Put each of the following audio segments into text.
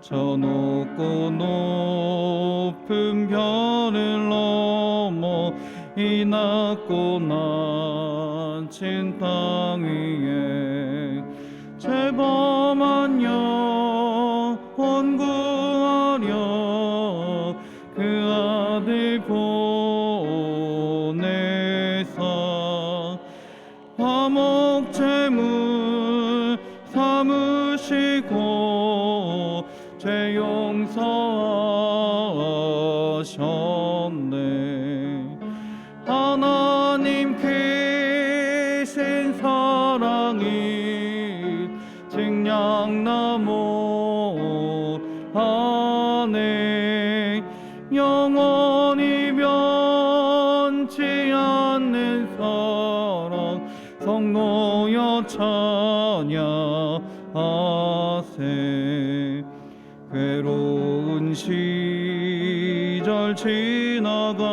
저 높고 높은 별을 넘어 이 낮고 낮은 땅 위에 죄범한 영혼 구하려 그 아들 보내사 화목 제물 삼으시고 죄 용서하셨네. 하나님 크신 사랑이 증량나무 안에 영원히 변치 않는 사랑 성노여 찬양하세. 괴로운 시절 지나가고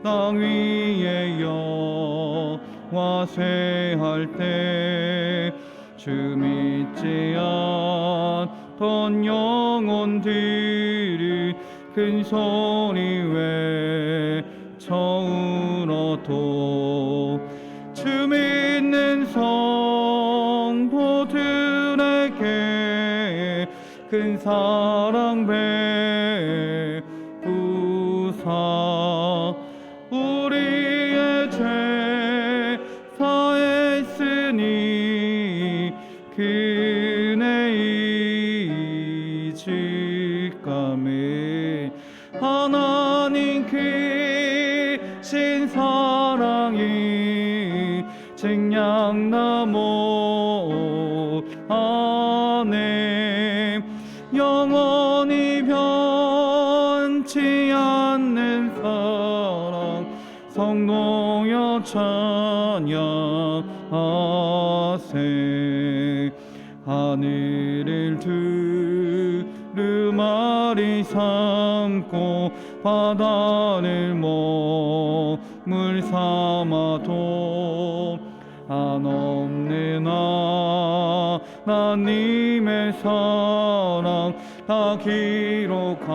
땅 위에 영화 쇠할 때 주 믿지 않던 영혼들이 큰 소리 외쳐 울어도 주 믿는 성도들에게 큰 사랑 베푸사 우리의 죄 사했으니 그네 이직감에 하나님 크신 사랑이 증량나무 안에 영원히 변치 않는 사랑 성노여 찬양하세. 하늘을 두루마리 삼고 바다를 몸을 삼아도 한없는 하나님의 사랑 다 기록할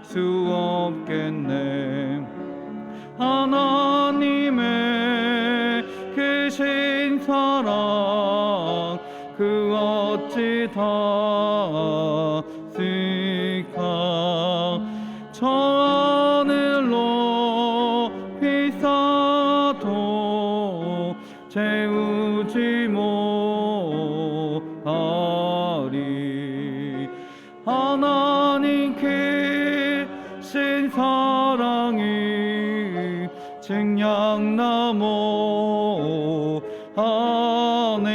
수 없겠네. 하나님의 크신 사랑 그 어찌 다쓸까. 저 하늘로 비싸도 채우지 못하리. 하나님 크신 사랑이 증량나무 안에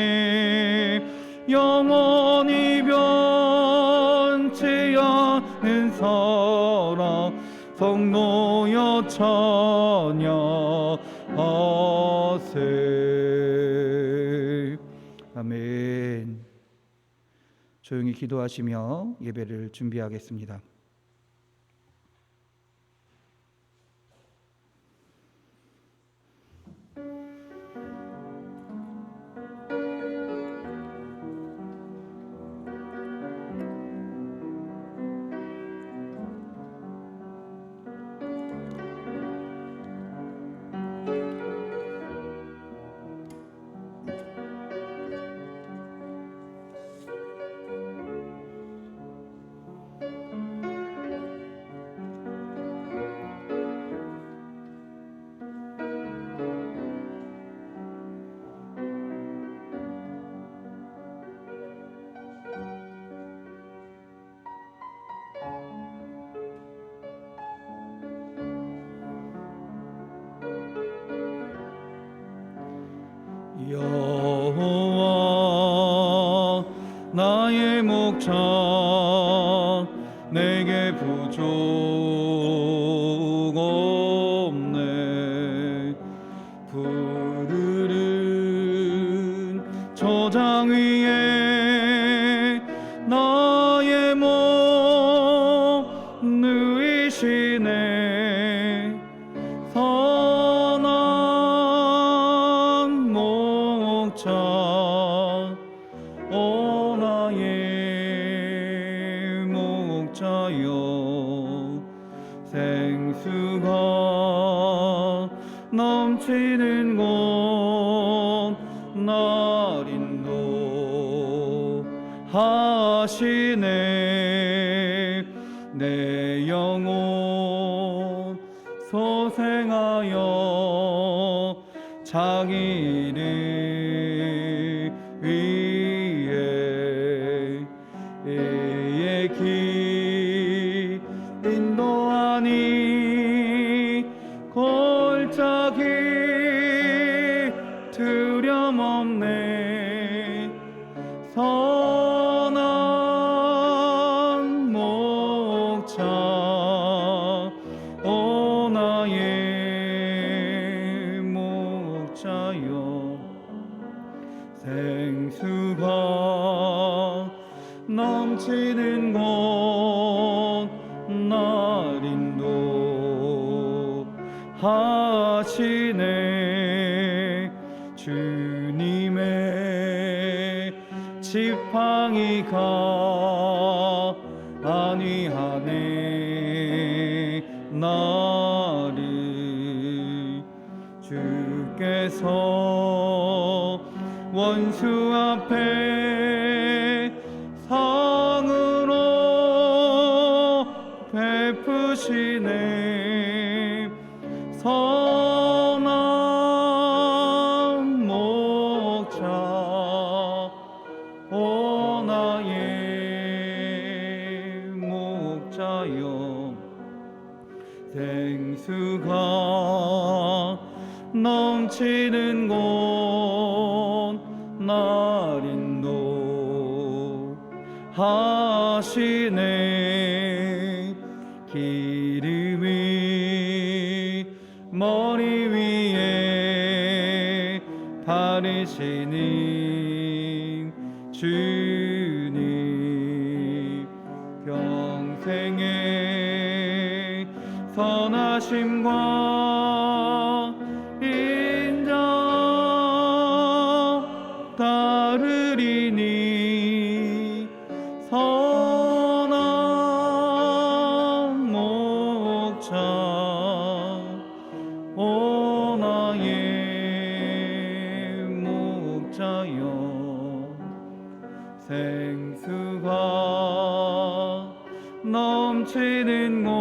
영원히 변치 않는 사랑 성노여 찬양하세. 아멘. 조용히 기도하시며 예배를 준비하겠습니다. 여호와 나의 목자 내게 부족 없네. 푸르른 초장 위에 나의 몸 누이시네. 선한 목자 오 나의 목자여 생수가 넘치는 곳 날 인도하시네. 내 영혼 소생하여 자기 이름 위에 이의 길 인도하니 골짜기 두려움없네. 선한 목자 오 나의 목자여 생수가 넘치는 곳 날 인도하시네. 주님의 지팡이가 안위하네 나를. 주께서 원수 앞에 상으로 베푸시네. 선한 목자 오 나의 목자여 생수가 넘치는 곳 날 인도하시네. 기름이 머리 위에 바르시는 주님 평생의 선하심과 인정 따르리니. 선한 목자 오 나의 목자여 생수가 넘치는 곳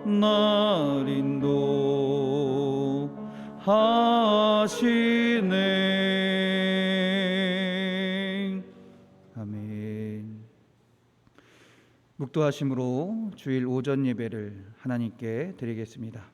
날 인도하시네. 아멘. 묵도하심으로 주일 오전 예배를 하나님께 드리겠습니다.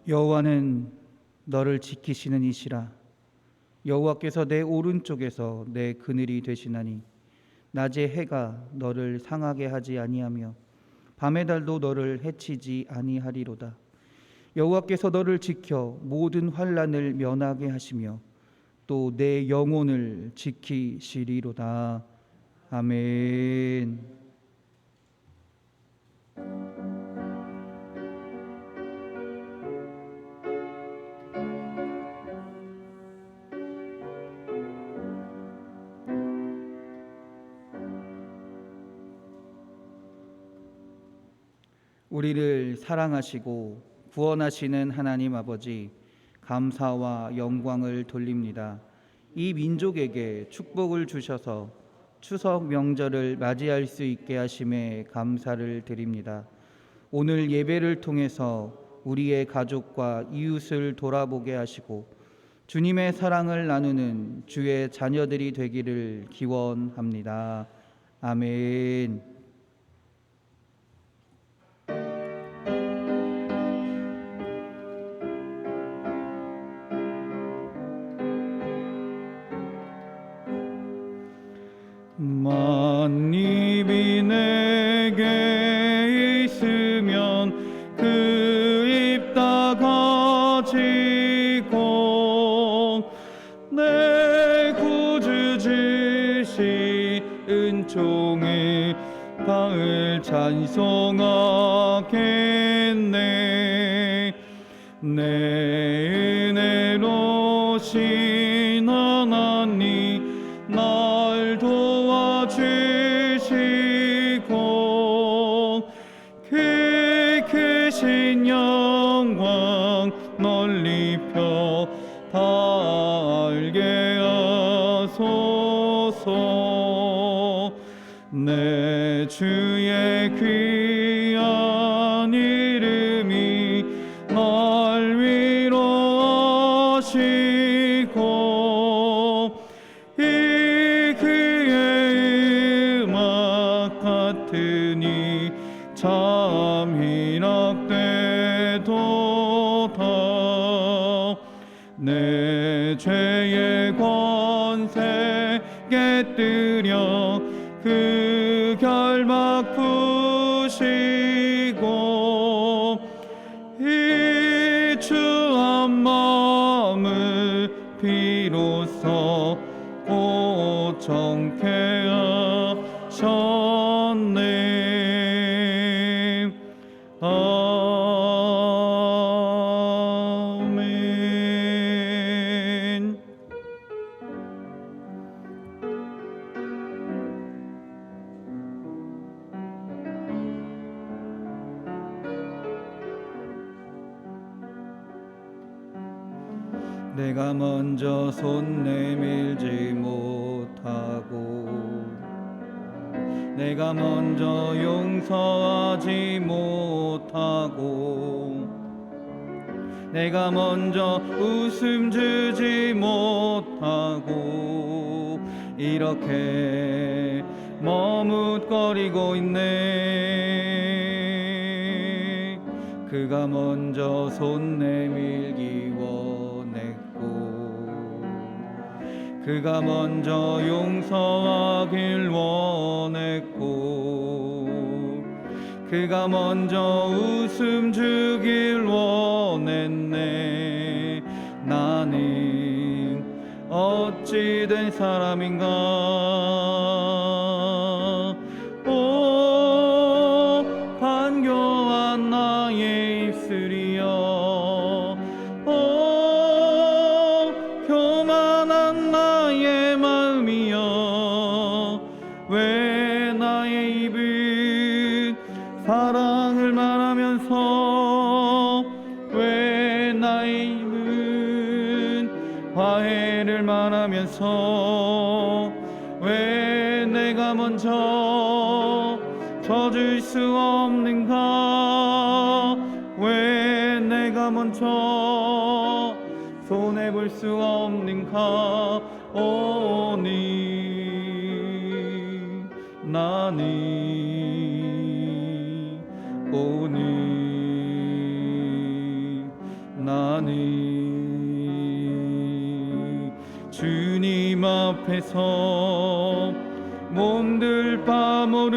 여호와는 너를 지키시는 이시라. 여호와께서 내 오른쪽에서 내 그늘이 되시나니 낮에 해가 너를 상하게 하지 아니하며 밤의 달도 너를 해치지 아니하리로다. 여호와께서 너를 지켜 모든 환난을 면하게 하시며 또 내 영혼을 지키시리로다. 아멘. 우리를 사랑하시고 구원하시는 하나님 아버지, 감사와 영광을 돌립니다. 이 민족에게 축복을 주셔서 추석 명절을 맞이할 수 있게 하심에 감사를 드립니다. 오늘 예배를 통해서 우리의 가족과 이웃을 돌아보게 하시고 주님의 사랑을 나누는 주의 자녀들이 되기를 기원합니다. 아멘. 만입이 내게 있으면 그 입 다 가지고 내 구주 주신 은총에 닿을 찬송하겠네. 내 은혜로 신 하나님 날 도와주시고 그 크신 영광 널리 펴 다 알게 하소서. 내 주의 귀한 이름이 날 위로하시고 이 그의 음악 같으니 참 희락되도다. 내 죄의 권세 깨뜨려 그 결막 푸시고 이 주한 마음을 비로소 고정케 하셨네. 아멘. 내가 먼저 손 내밀지 못하고 내가 먼저 용서하지 못하고 내가 먼저 웃음 주지 못하고 이렇게 머뭇거리고 있네. 그가 먼저 손 내밀기 원했고 그가 먼저 용서하길 원했고 그가 먼저 웃음 주길 원했네. 나는 어찌 된 사람인가. 오 간교한 나의 입술이여, 오 교만한 나의 마음이여, 왜 나의 입은 사랑을 말하면서 왜 나의 입은 화해를 말하면서 왜 내가 먼저 져줄 수 없는가. 왜 내가 먼저 손해볼 수 없는가. 오니 나는 오니 나는 주님 앞에서 몸둘 바 모르고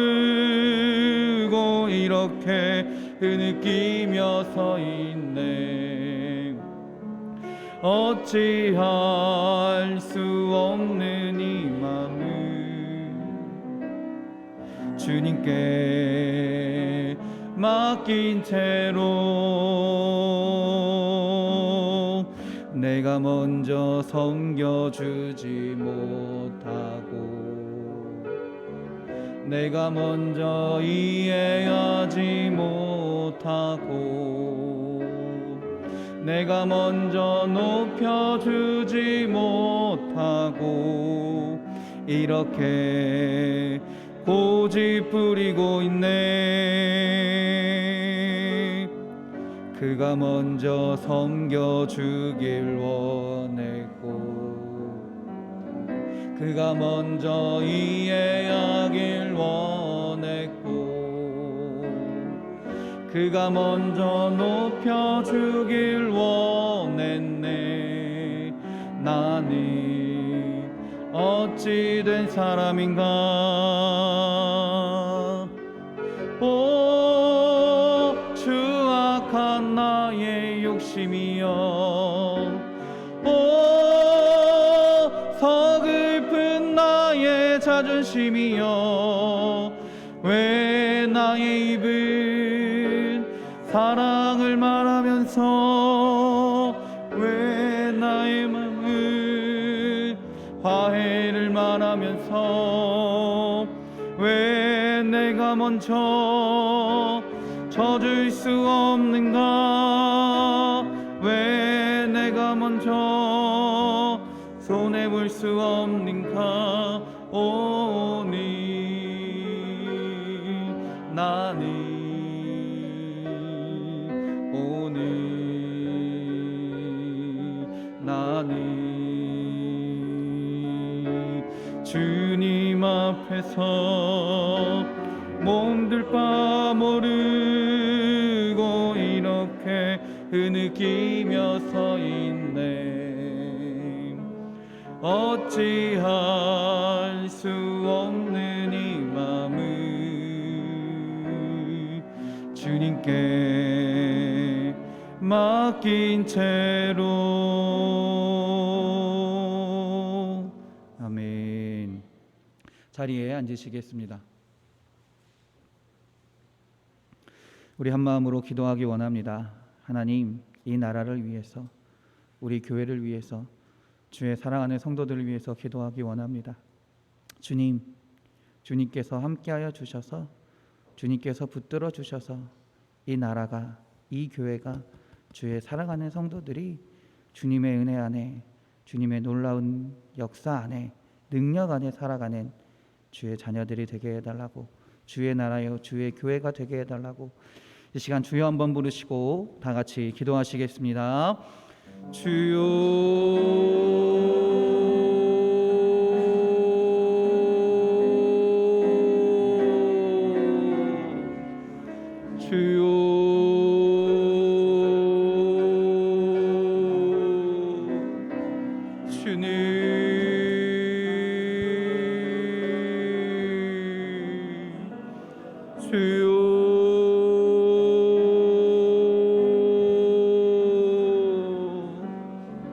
이렇게 흐느끼며 서 있네. 어찌할 수 없는 이 맘을 주님께 맡긴 채로 내가 먼저 섬겨주지 못하고 내가 먼저 이해하지 못하고 내가 먼저 높여주지 못하고 이렇게 고집 부리고 있네. 그가 먼저 섬겨주길 원했고 그가 먼저 이해하길 원했고 그가 먼저 높여주길 원했네. 나는 어찌 된 사람인가. 오 추악한 나의 욕심이여, 오 서글픈 나의 자존심이여, 왜 나의 입은 사랑을 말하면서 왜 나의 마음은 화해를 말하면서 왜 내가 먼저 져줄 수 없는가. 왜 내가 먼저 손해볼 수 없는가. 오니 나는 주님 앞에서 몸둘 바 모르고 이렇게 흐느끼며 서 있네. 어찌할 수 없는 이 마음을 주님께 맡긴 채로. 아멘. 자리에 앉으시겠습니다. 우리 한 마음으로 기도하기 원합니다. 하나님, 이 나라를 위해서, 우리 교회를 위해서, 주의 사랑하는 성도들을 위해서 기도하기 원합니다. 주님, 주님께서 함께하여 주셔서, 주님께서 붙들어 주셔서 이 나라가, 이 교회가, 주의 사랑하는 성도들이 주님의 은혜 안에, 주님의 놀라운 역사 안에, 능력 안에 살아가는 주의 자녀들이 되게 해달라고, 주의 나라요 주의 교회가 되게 해달라고 이 시간 주여 한번 부르시고 다 같이 기도하시겠습니다. 주여, 주여,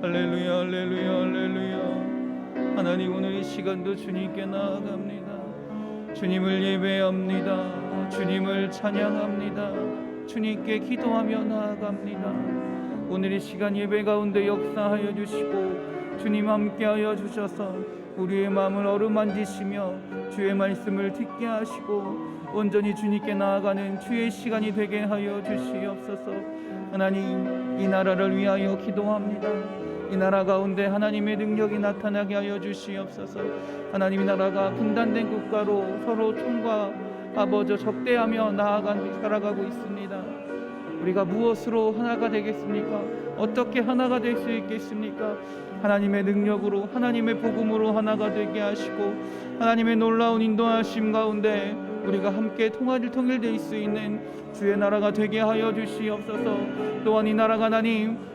할렐루야, 할렐루야, 할렐루야. 하나님, 오늘 이 시간도 주님께 나아갑니다. 주님을 예배합니다. 주님을 찬양합니다. 주님께 기도하며 나아갑니다. 오늘 이 시간 예배 가운데 역사하여 주시고 주님 함께하여 주셔서 우리의 마음을 어루만지시며 주의 말씀을 듣게 하시고 온전히 주님께 나아가는 주의 시간이 되게 하여 주시옵소서. 하나님, 이 나라를 위하여 기도합니다. 이 나라 가운데 하나님의 능력이 나타나게 하여 주시옵소서. 하나님, 이 나라가 분단된 국가로 서로 총과 아버져 적대하며 살아가고 있습니다. 우리가 무엇으로 하나가 되겠습니까? 어떻게 하나가 될 수 있겠습니까? 하나님의 능력으로, 하나님의 복음으로 하나가 되게 하시고 하나님의 놀라운 인도하심 가운데 우리가 함께 통일될 수 있는 주의 나라가 되게 하여 주시옵소서. 또한 이 나라가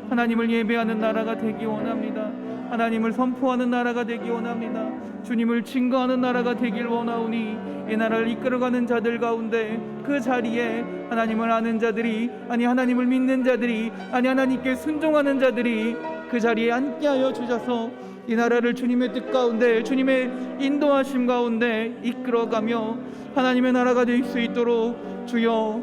하나님을 예배하는 나라가 되기 원합니다. 하나님을 선포하는 나라가 되기 원합니다. 주님을 증거하는 나라가 되길 원하오니 이 나라를 이끌어가는 자들 가운데 그 자리에 하나님을 아는 자들이, 아니 하나님을 믿는 자들이, 아니 하나님께 순종하는 자들이 그 자리에 앉게 하여 주셔서 이 나라를 주님의 뜻 가운데, 주님의 인도하심 가운데 이끌어가며 하나님의 나라가 될 수 있도록 주여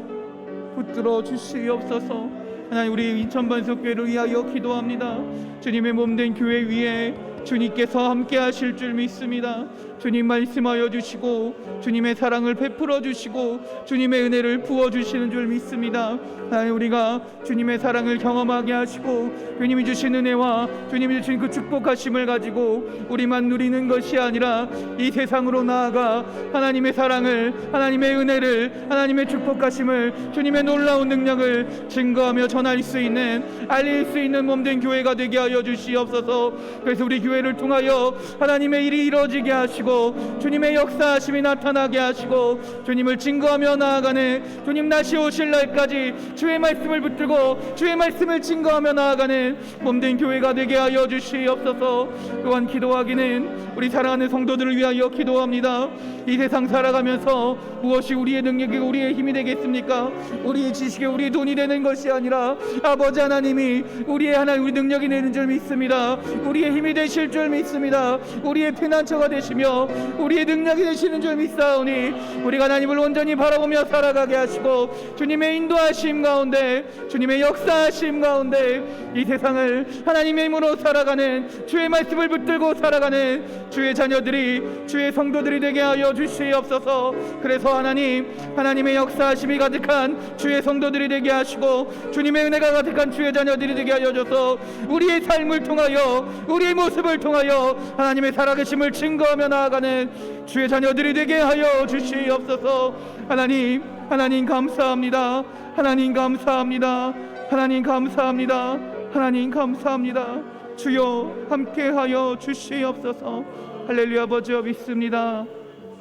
붙들어 주시옵소서. 하나님, 우리 인천반석교회를 위하여 기도합니다. 주님의 몸된 교회 위에 주님께서 함께 하실 줄 믿습니다. 주님 말씀하여 주시고 주님의 사랑을 베풀어 주시고 주님의 은혜를 부어 주시는 줄 믿습니다. 하나님, 우리가 주님의 사랑을 경험하게 하시고 주님이 주신 은혜와 주님이 주신 그 축복하심을 가지고 우리만 누리는 것이 아니라 이 세상으로 나아가 하나님의 사랑을, 하나님의 은혜를, 하나님의 축복하심을, 주님의 놀라운 능력을 증거하며 전할 수 있는, 알릴 수 있는 몸된 교회가 되게 하여 주시옵소서. 그래서 우리 교회를 통하여 하나님의 일이 이루어지게 하시고 주님의 역사하심이 나타나게 하시고 주님을 증거하며 나아가는, 주님 다시 오실 날까지 주의 말씀을 붙들고 주의 말씀을 증거하며 나아가는 몸된 교회가 되게 하여 주시옵소서. 또한 기도하기는 우리 사랑하는 성도들을 위하여 기도합니다. 이 세상 살아가면서 무엇이 우리의 능력이고 우리의 힘이 되겠습니까? 우리의 지식이 우리의 돈이 되는 것이 아니라 아버지 하나님이 우리 능력이 되는 줄 믿습니다. 우리의 힘이 되실 줄 믿습니다. 우리의 피난처가 되시며 우리의 능력이 되시는 줄 믿사오니 우리가 하나님을 온전히 바라보며 살아가게 하시고 주님의 인도하심 가운데, 주님의 역사하심 가운데 이 세상을 하나님의 힘으로 살아가는, 주의 말씀을 붙들고 살아가는 주의 자녀들이, 주의 성도들이 되게 하여 주시옵소서. 그래서 하나님의 역사하심이 가득한 주의 성도들이 되게 하시고 주님의 은혜가 가득한 주의 자녀들이 되게 하여 줘서 우리의 삶을 통하여, 우리의 모습을 통하여 하나님의 살아계심을 증거하며 나아가는 주의 자녀들이 되게 하여 주시옵소서. 하나님 감사합니다. 하나님 감사합니다. 하나님 감사합니다. 하나님 감사합니다. 주여 함께하여 주시옵소서. 할렐루야. 아버지여 믿습니다.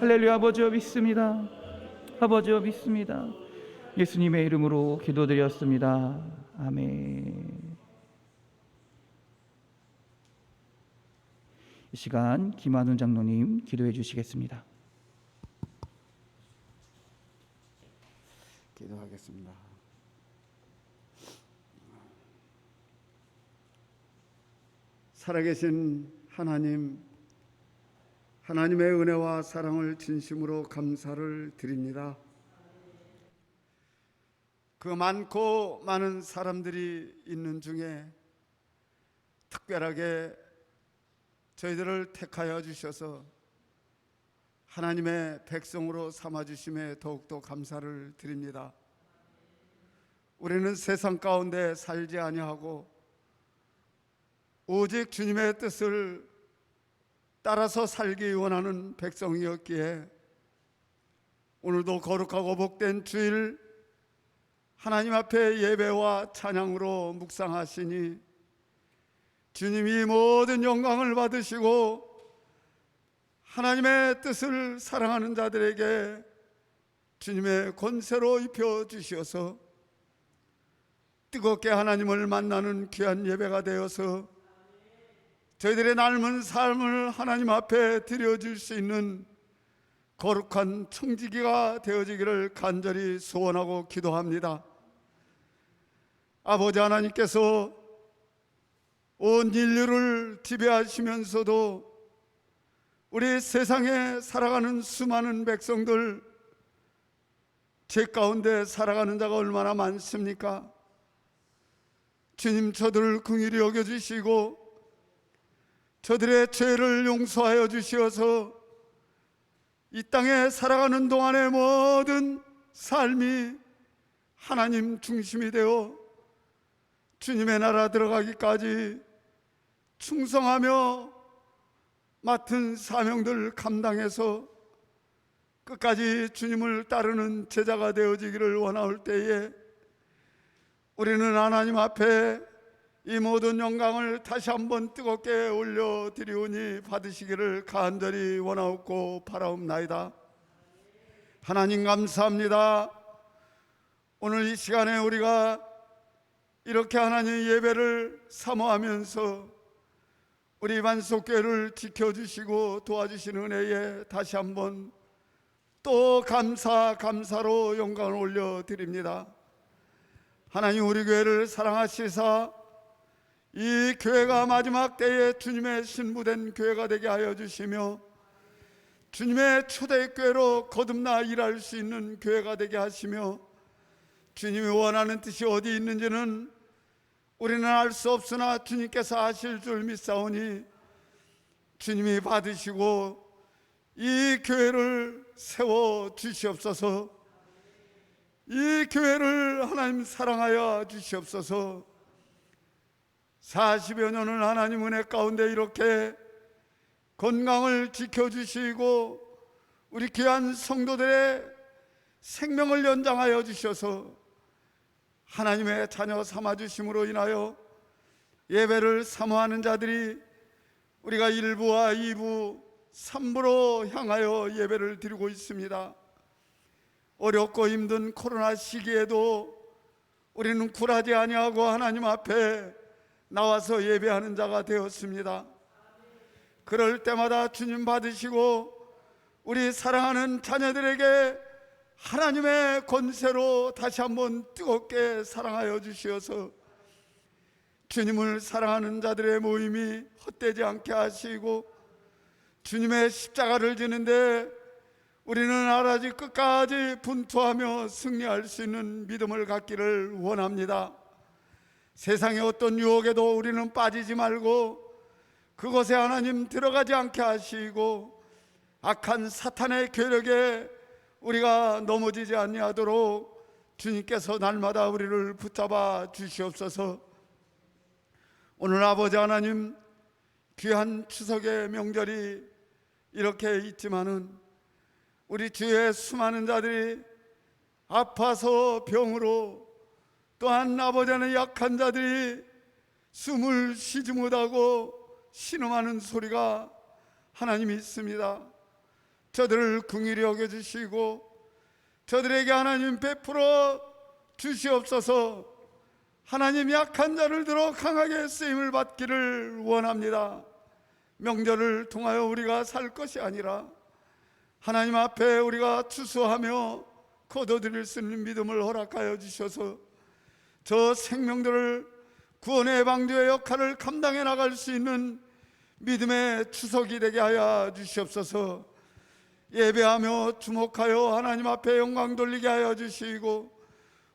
할렐루야. 아버지여 믿습니다. 아버지여 믿습니다. 예수님의 이름으로 기도드렸습니다. 아멘. 이 시간 김한훈 장로님 기도해 주시겠습니다. 기도하겠습니다. 살아계신 하나님, 하나님의 은혜와 사랑을 진심으로 감사를 드립니다. 그 많고 많은 사람들이 있는 중에 특별하게 저희들을 택하여 주셔서 하나님의 백성으로 삼아주심에 더욱더 감사를 드립니다. 우리는 세상 가운데 살지 아니하고 오직 주님의 뜻을 따라서 살기 원하는 백성이었기에 오늘도 거룩하고 복된 주일 하나님 앞에 예배와 찬양으로 묵상하시니 주님이 모든 영광을 받으시고 하나님의 뜻을 사랑하는 자들에게 주님의 권세로 입혀주셔서 뜨겁게 하나님을 만나는 귀한 예배가 되어서 저희들의 남은 삶을 하나님 앞에 드려줄 수 있는 거룩한 청지기가 되어지기를 간절히 소원하고 기도합니다. 아버지 하나님께서 온 인류를 지배하시면서도 우리 세상에 살아가는 수많은 백성들, 죄 가운데 살아가는 자가 얼마나 많습니까? 주님, 저들을 긍휼히 여겨주시고 저들의 죄를 용서하여 주시어서 이 땅에 살아가는 동안의 모든 삶이 하나님 중심이 되어 주님의 나라 들어가기까지 충성하며 맡은 사명들 감당해서 끝까지 주님을 따르는 제자가 되어지기를 원할 때에 우리는 하나님 앞에 이 모든 영광을 다시 한번 뜨겁게 올려드리오니 받으시기를 간절히 원하옵고 바라옵나이다. 하나님 감사합니다. 오늘 이 시간에 우리가 이렇게 하나님의 예배를 사모하면서 우리 만속교회를 지켜주시고 도와주시는 은혜에 다시 한번 또 감사로 영광을 올려드립니다. 하나님, 우리 교회를 사랑하시사 이 교회가 마지막 때에 주님의 신부된 교회가 되게 하여 주시며 주님의 초대교회로 거듭나 일할 수 있는 교회가 되게 하시며 주님이 원하는 뜻이 어디 있는지는 우리는 알 수 없으나 주님께서 아실 줄 믿사오니 주님이 받으시고 이 교회를 세워 주시옵소서. 이 교회를 하나님 사랑하여 주시옵소서. 40여 년을 하나님 은혜 가운데 이렇게 건강을 지켜주시고 우리 귀한 성도들의 생명을 연장하여 주셔서 하나님의 자녀 삼아주심으로 인하여 예배를 사모하는 자들이 우리가 1부와 2부, 3부로 향하여 예배를 드리고 있습니다. 어렵고 힘든 코로나 시기에도 우리는 굴하지 아니하고 하나님 앞에 나와서 예배하는 자가 되었습니다. 그럴 때마다 주님 받으시고 우리 사랑하는 자녀들에게 하나님의 권세로 다시 한번 뜨겁게 사랑하여 주시어서 주님을 사랑하는 자들의 모임이 헛되지 않게 하시고 주님의 십자가를 지는데 우리는 아라지 끝까지 분투하며 승리할 수 있는 믿음을 갖기를 원합니다. 세상의 어떤 유혹에도 우리는 빠지지 말고 그곳에 하나님 들어가지 않게 하시고 악한 사탄의 괴력에 우리가 넘어지지 아니하도록 주님께서 날마다 우리를 붙잡아 주시옵소서. 오늘 아버지 하나님, 귀한 추석의 명절이 이렇게 있지만은 우리 주위에 수많은 자들이 아파서 병으로, 또한 아버지 하나님 약한 자들이 숨을 쉬지 못하고 신음하는 소리가 하나님 있습니다. 저들을 긍휼히 여겨주시고 저들에게 하나님 베풀어 주시옵소서. 하나님 약한 자를 들어 강하게 쓰임을 받기를 원합니다. 명절을 통하여 우리가 살 것이 아니라 하나님 앞에 우리가 추수하며 거둬들일 수 있는 믿음을 허락하여 주셔서 저 생명들을 구원의 방주의 역할을 감당해 나갈 수 있는 믿음의 추석이 되게 하여 주시옵소서. 예배하며 주목하여 하나님 앞에 영광 돌리게 하여 주시고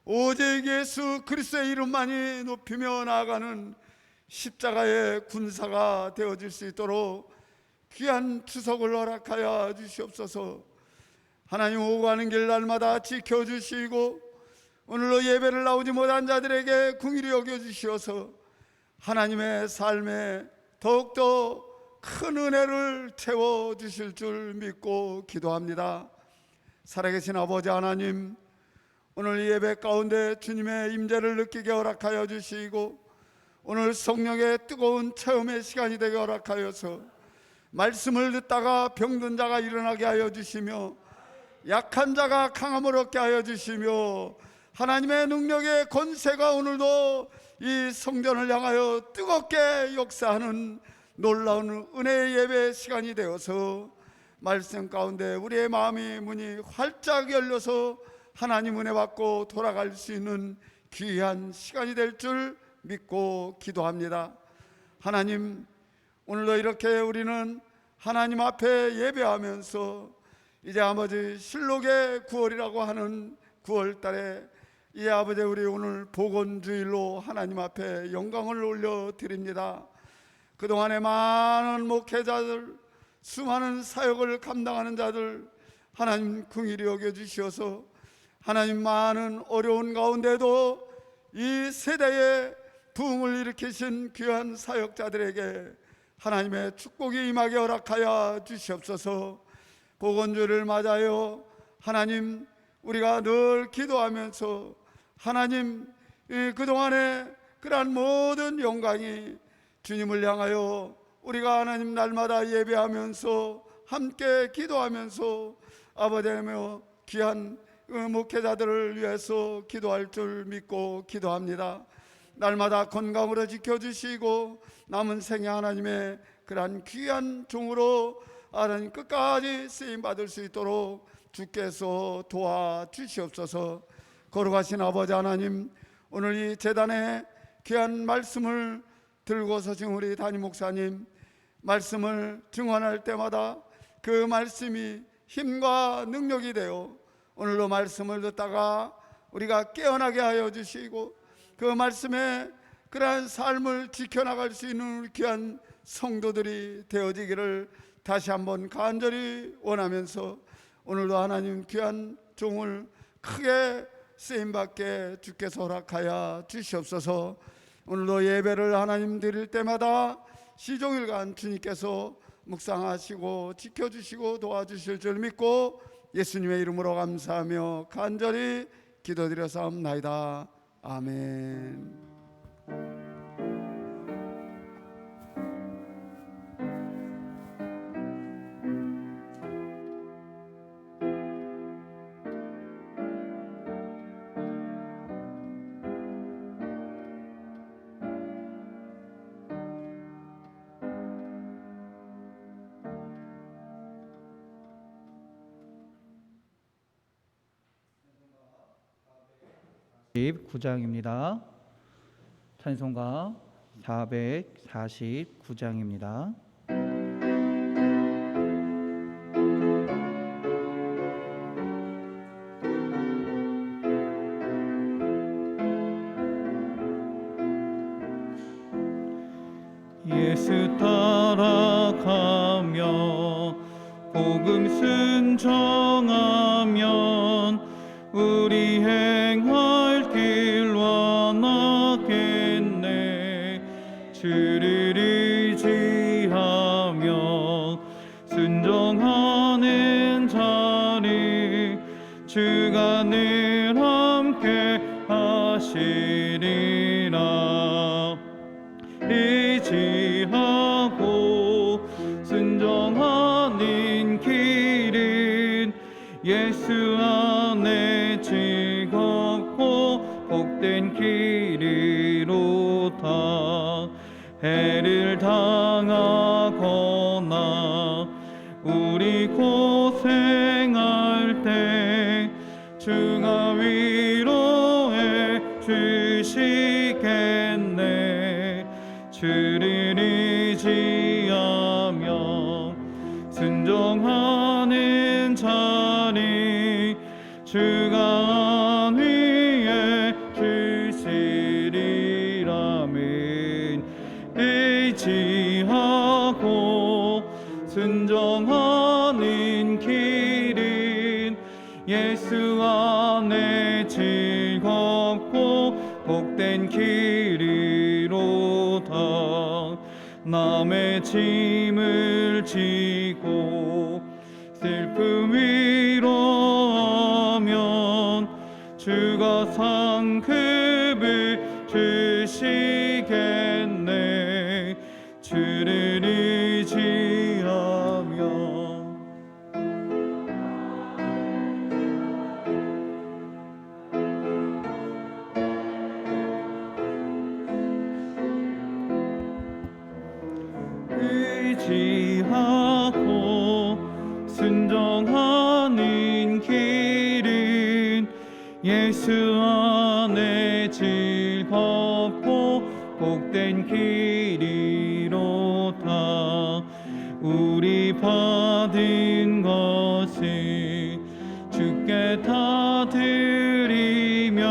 오직 예수 그리스도의 이름만이 높이며 나아가는 십자가의 군사가 되어질 수 있도록 귀한 추석을 허락하여 주시옵소서. 하나님 오고 가는 길 날마다 지켜주시고 오늘로 예배를 나오지 못한 자들에게 긍휼히 여겨주시어서 하나님의 삶에 더욱더 큰 은혜를 채워주실 줄 믿고 기도합니다. 살아계신 아버지 하나님, 오늘 예배 가운데 주님의 임재를 느끼게 허락하여 주시고 오늘 성령의 뜨거운 체험의 시간이 되게 허락하여서 말씀을 듣다가 병든 자가 일어나게 하여 주시며 약한 자가 강함을 얻게 하여 주시며 하나님의 능력의 권세가 오늘도 이 성전을 향하여 뜨겁게 역사하는 놀라운 은혜의 예배 시간이 되어서 말씀 가운데 우리의 마음이 문이 활짝 열려서 하나님 은혜 받고 돌아갈 수 있는 귀한 시간이 될 줄 믿고 기도합니다. 하나님, 오늘도 이렇게 우리는 하나님 앞에 예배하면서 이제 아버지 실록의 9월이라고 하는 9월달에 이 아버지 우리 오늘 복원주일로 하나님 앞에 영광을 올려드립니다. 그동안에 많은 목회자들, 수많은 사역을 감당하는 자들 하나님 긍휼히 여겨주시어서 하나님 많은 어려운 가운데도 이 세대에 부흥을 일으키신 귀한 사역자들에게 하나님의 축복이 임하게 허락하여 주시옵소서. 복원주를 맞아요 하나님, 우리가 늘 기도하면서 하나님 그동안에 그러한 모든 영광이 주님을 향하여 우리가 하나님 날마다 예배하면서 함께 기도하면서 아버지 하나님의 귀한 목회자들을 위해서 기도할 줄 믿고 기도합니다. 날마다 건강으로 지켜주시고 남은 생애 하나님의 그러한 귀한 종으로 하나님 끝까지 쓰임받을 수 있도록 주께서 도와주시옵소서. 거룩하신 아버지 하나님, 오늘 이 제단에 귀한 말씀을 들고 서신 우리 담임 목사님, 말씀을 증언할 때마다 그 말씀이 힘과 능력이 되어 오늘도 말씀을 듣다가 우리가 깨어나게 하여 주시고 그 말씀에 그러한 삶을 지켜나갈 수 있는 귀한 성도들이 되어지기를 다시 한번 간절히 원하면서 오늘도 하나님 귀한 종을 크게 쓰임받게 주께서 허락하여 주시옵소서. 오늘도 예배를 하나님 드릴 때마다 시종일관 주님께서 묵상하시고 지켜주시고 도와주실 줄 믿고 예수님의 이름으로 감사하며 간절히 기도드려사옵나이다. 아멘. 9장입니다. 찬송가 449장입니다. 예수 따라가며 복음 순종하면 우리 행할 길 완하겠네. 주를 의지하며 순종하는 자리 주가 늘 함께 하시리라. 의지하고 순종하는 길은 예수 안에 즐겁고 복된 길이로다. 해를 당하거나 우리 고생할 때 주가 위로해 주시겠네. 주를 의지하며 순종하는 자니 주가 안위해 주시리라멘. 의지하고 순종하는 길은 예수 안에 즐겁고 복된 길이로다. 남의 짐을 지고 슬픔 위로하면 주가 상급을 주시겠네. 주를 의지하며 의지하고 순종하는 길은 예수 안에 즐겁고 복된 길이로다. 우리 받은 것을 주께 다 드리면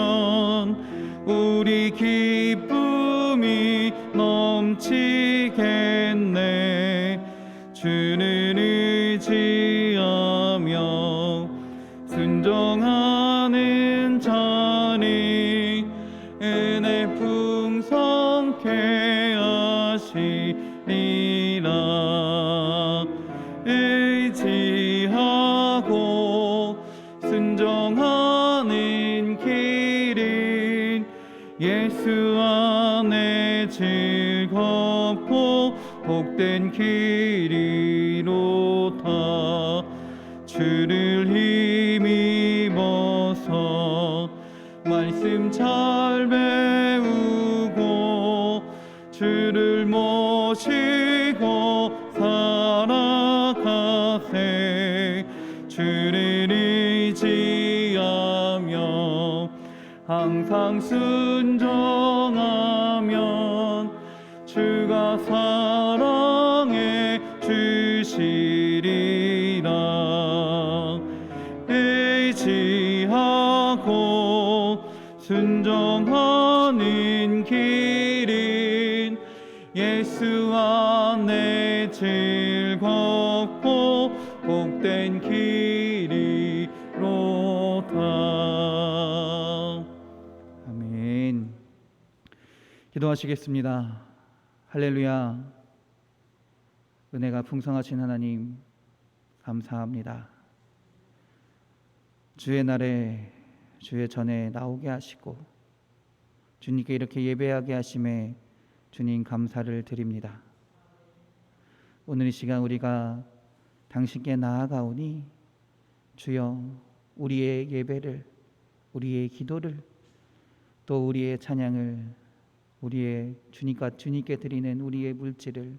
우리 기쁨이 넘치겠네. 주를 의지하며 순종하는 자니 은혜 풍성케 하시리라. 의지하고 순종하는 길은 예수 안에 즐겁고 복된 길이로다. 주를 힘입어서 말씀 잘 배우고 주를 모시고 살아가세. 주를 의지하며 항상 순종하면 주가 사랑해 주시리라. 의지하고 순종하는 길은 예수 안에 즐겁고 복된 길이로다. 아멘. 기도하시겠습니다. 할렐루야. 은혜가 풍성하신 하나님 감사합니다. 주의 날에 주의 전에 나오게 하시고 주님께 이렇게 예배하게 하심에 주님 감사를 드립니다. 오늘 이 시간 우리가 당신께 나아가오니 주여 우리의 예배를, 우리의 기도를, 또 우리의 찬양을, 우리의 주님께 드리는 우리의 물질을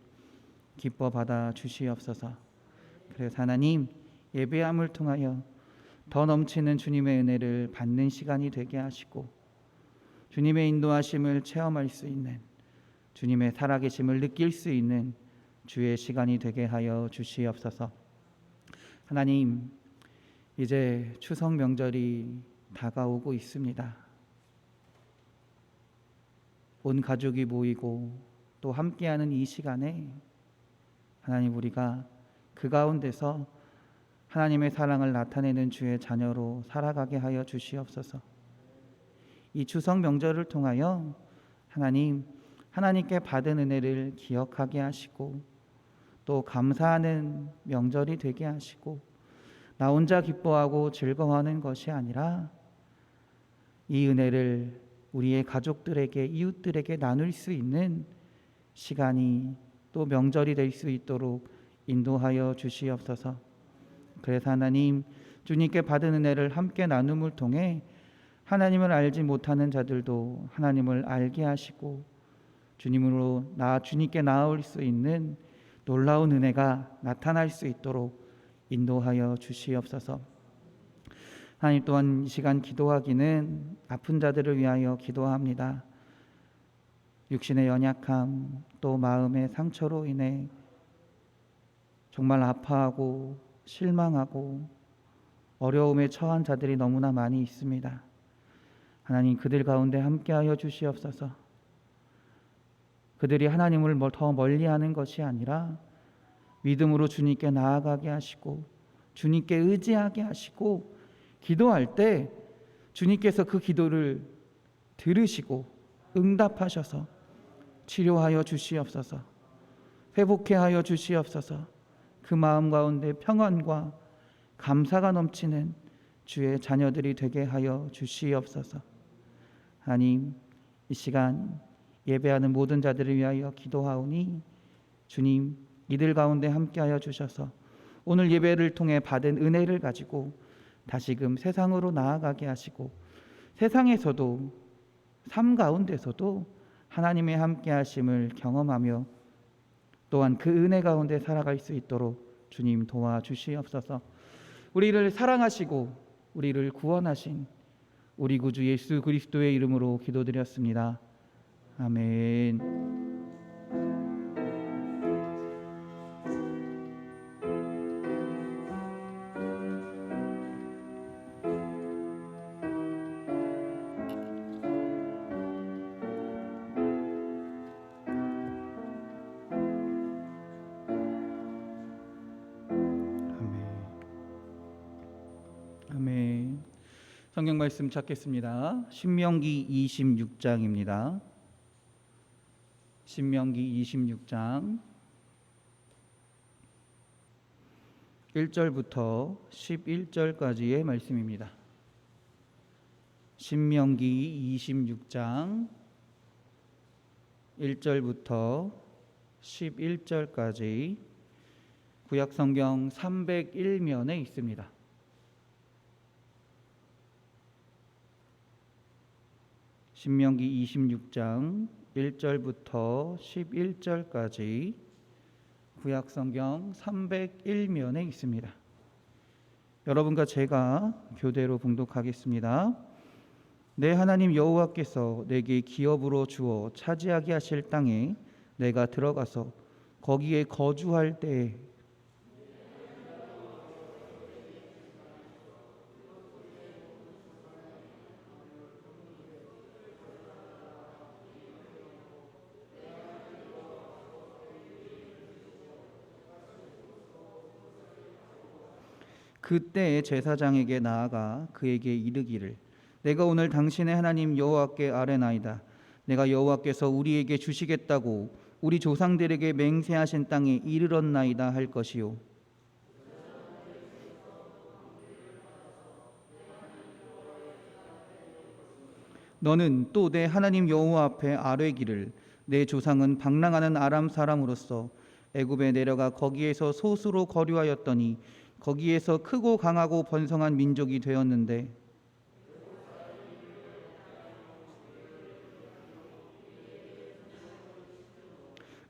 기뻐 받아 주시옵소서. 그래서 하나님 예배함을 통하여 더 넘치는 주님의 은혜를 받는 시간이 되게 하시고 주님의 인도하심을 체험할 수 있는, 주님의 살아계심을 느낄 수 있는 주의 시간이 되게 하여 주시옵소서. 하나님, 이제 추석 명절이 다가오고 있습니다. 온 가족이 모이고 또 함께하는 이 시간에 하나님, 우리가 그 가운데서 하나님의 사랑을 나타내는 주의 자녀로 살아가게 하여 주시옵소서. 이 추석 명절을 통하여 하나님, 하나님께 받은 은혜를 기억하게 하시고 또 감사하는 명절이 되게 하시고, 나 혼자 기뻐하고 즐거워하는 것이 아니라 이 은혜를 우리의 가족들에게, 이웃들에게 나눌 수 있는 시간이 또 명절이 될 수 있도록 인도하여 주시옵소서. 그래서 하나님, 주님께 받은 은혜를 함께 나눔을 통해 하나님을 알지 못하는 자들도 하나님을 알게 하시고 주님으로 주님께 나아올 수 있는 놀라운 은혜가 나타날 수 있도록 인도하여 주시옵소서. 하나님, 또한 이 시간 기도하기는 아픈 자들을 위하여 기도합니다. 육신의 연약함, 또 마음의 상처로 인해 정말 아파하고 실망하고 어려움에 처한 자들이 너무나 많이 있습니다. 하나님, 그들 가운데 함께하여 주시옵소서. 그들이 하나님을 더 멀리하는 것이 아니라 믿음으로 주님께 나아가게 하시고 주님께 의지하게 하시고, 기도할 때 주님께서 그 기도를 들으시고 응답하셔서 치료하여 주시옵소서. 회복해 하여 주시옵소서. 그 마음 가운데 평안과 감사가 넘치는 주의 자녀들이 되게 하여 주시옵소서. 하나님, 이 시간 예배하는 모든 자들을 위하여 기도하오니 주님, 이들 가운데 함께하여 주셔서 오늘 예배를 통해 받은 은혜를 가지고 다시금 세상으로 나아가게 하시고, 세상에서도, 삶 가운데서도 하나님의 함께하심을 경험하며 또한 그 은혜 가운데 살아갈 수 있도록 주님 도와주시옵소서. 우리를 사랑하시고 우리를 구원하신 우리 구주 예수 그리스도의 이름으로 기도드렸습니다. 아멘. 아멘. 성경 말씀 찾겠습니다. 신명기 26장입니다. 신명기 26장 1절부터 11절까지의 말씀입니다. 신명기 26장 1절부터 11절까지 구약성경 301면에 있습니다. 신명기 26장 1절부터 11절까지 구약성경 301면에 있습니다. 여러분과 제가 교대로 봉독하겠습니다. 내 하나님 여호와께서 내게 기업으로 주어 차지하게 하실 땅에 내가 들어가서 거기에 거주할 때에 그때에 제사장에게 나아가 그에게 이르기를, 내가 오늘 당신의 하나님 여호와께 아뢰나이다. 내가 여호와께서 우리에게 주시겠다고 우리 조상들에게 맹세하신 땅에 이르렀나이다 할 것이요. 너는 또 내 하나님 여호와 앞에 아뢰기를, 내 조상은 방랑하는 아람 사람으로서 애굽에 내려가 거기에서 소수로 거류하였더니 거기에서 크고 강하고 번성한 민족이 되었는데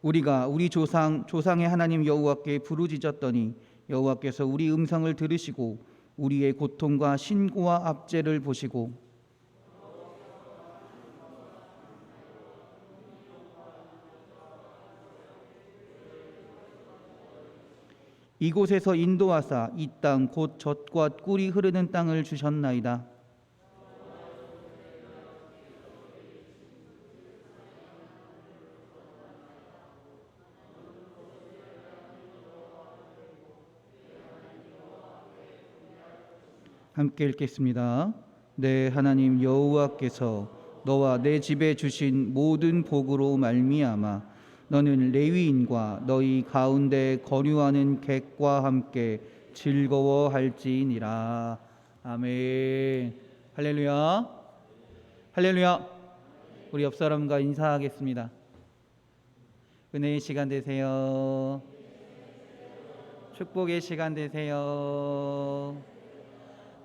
우리가 우리 조상의 하나님 여호와께 부르짖었더니 여호와께서 우리 음성을 들으시고 우리의 고통과 신고와 압제를 보시고 이곳에서 인도하사 이 땅 곧 젖과 꿀이 흐르는 땅을 주셨나이다. 함께 읽겠습니다. 내 하나님 여호와께서 너와 내 집에 주신 모든 복으로 말미암아 너는 레위인과 너희 가운데 거류하는 객과 함께 즐거워할지니라. 아멘. 할렐루야. 할렐루야. 우리 옆 사람과 인사하겠습니다. 은혜의 시간 되세요. 축복의 시간 되세요.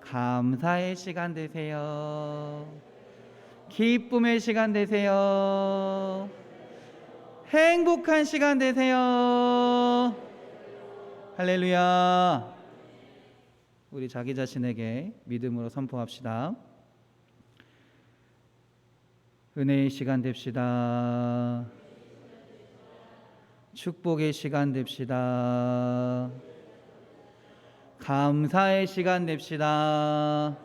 감사의 시간 되세요. 기쁨의 시간 되세요. 행복한 시간 되세요. 할렐루야. 우리 자기 자신에게 믿음으로 선포합시다. 은혜의 시간 됩시다. 축복의 시간 됩시다. 감사의 시간 됩시다.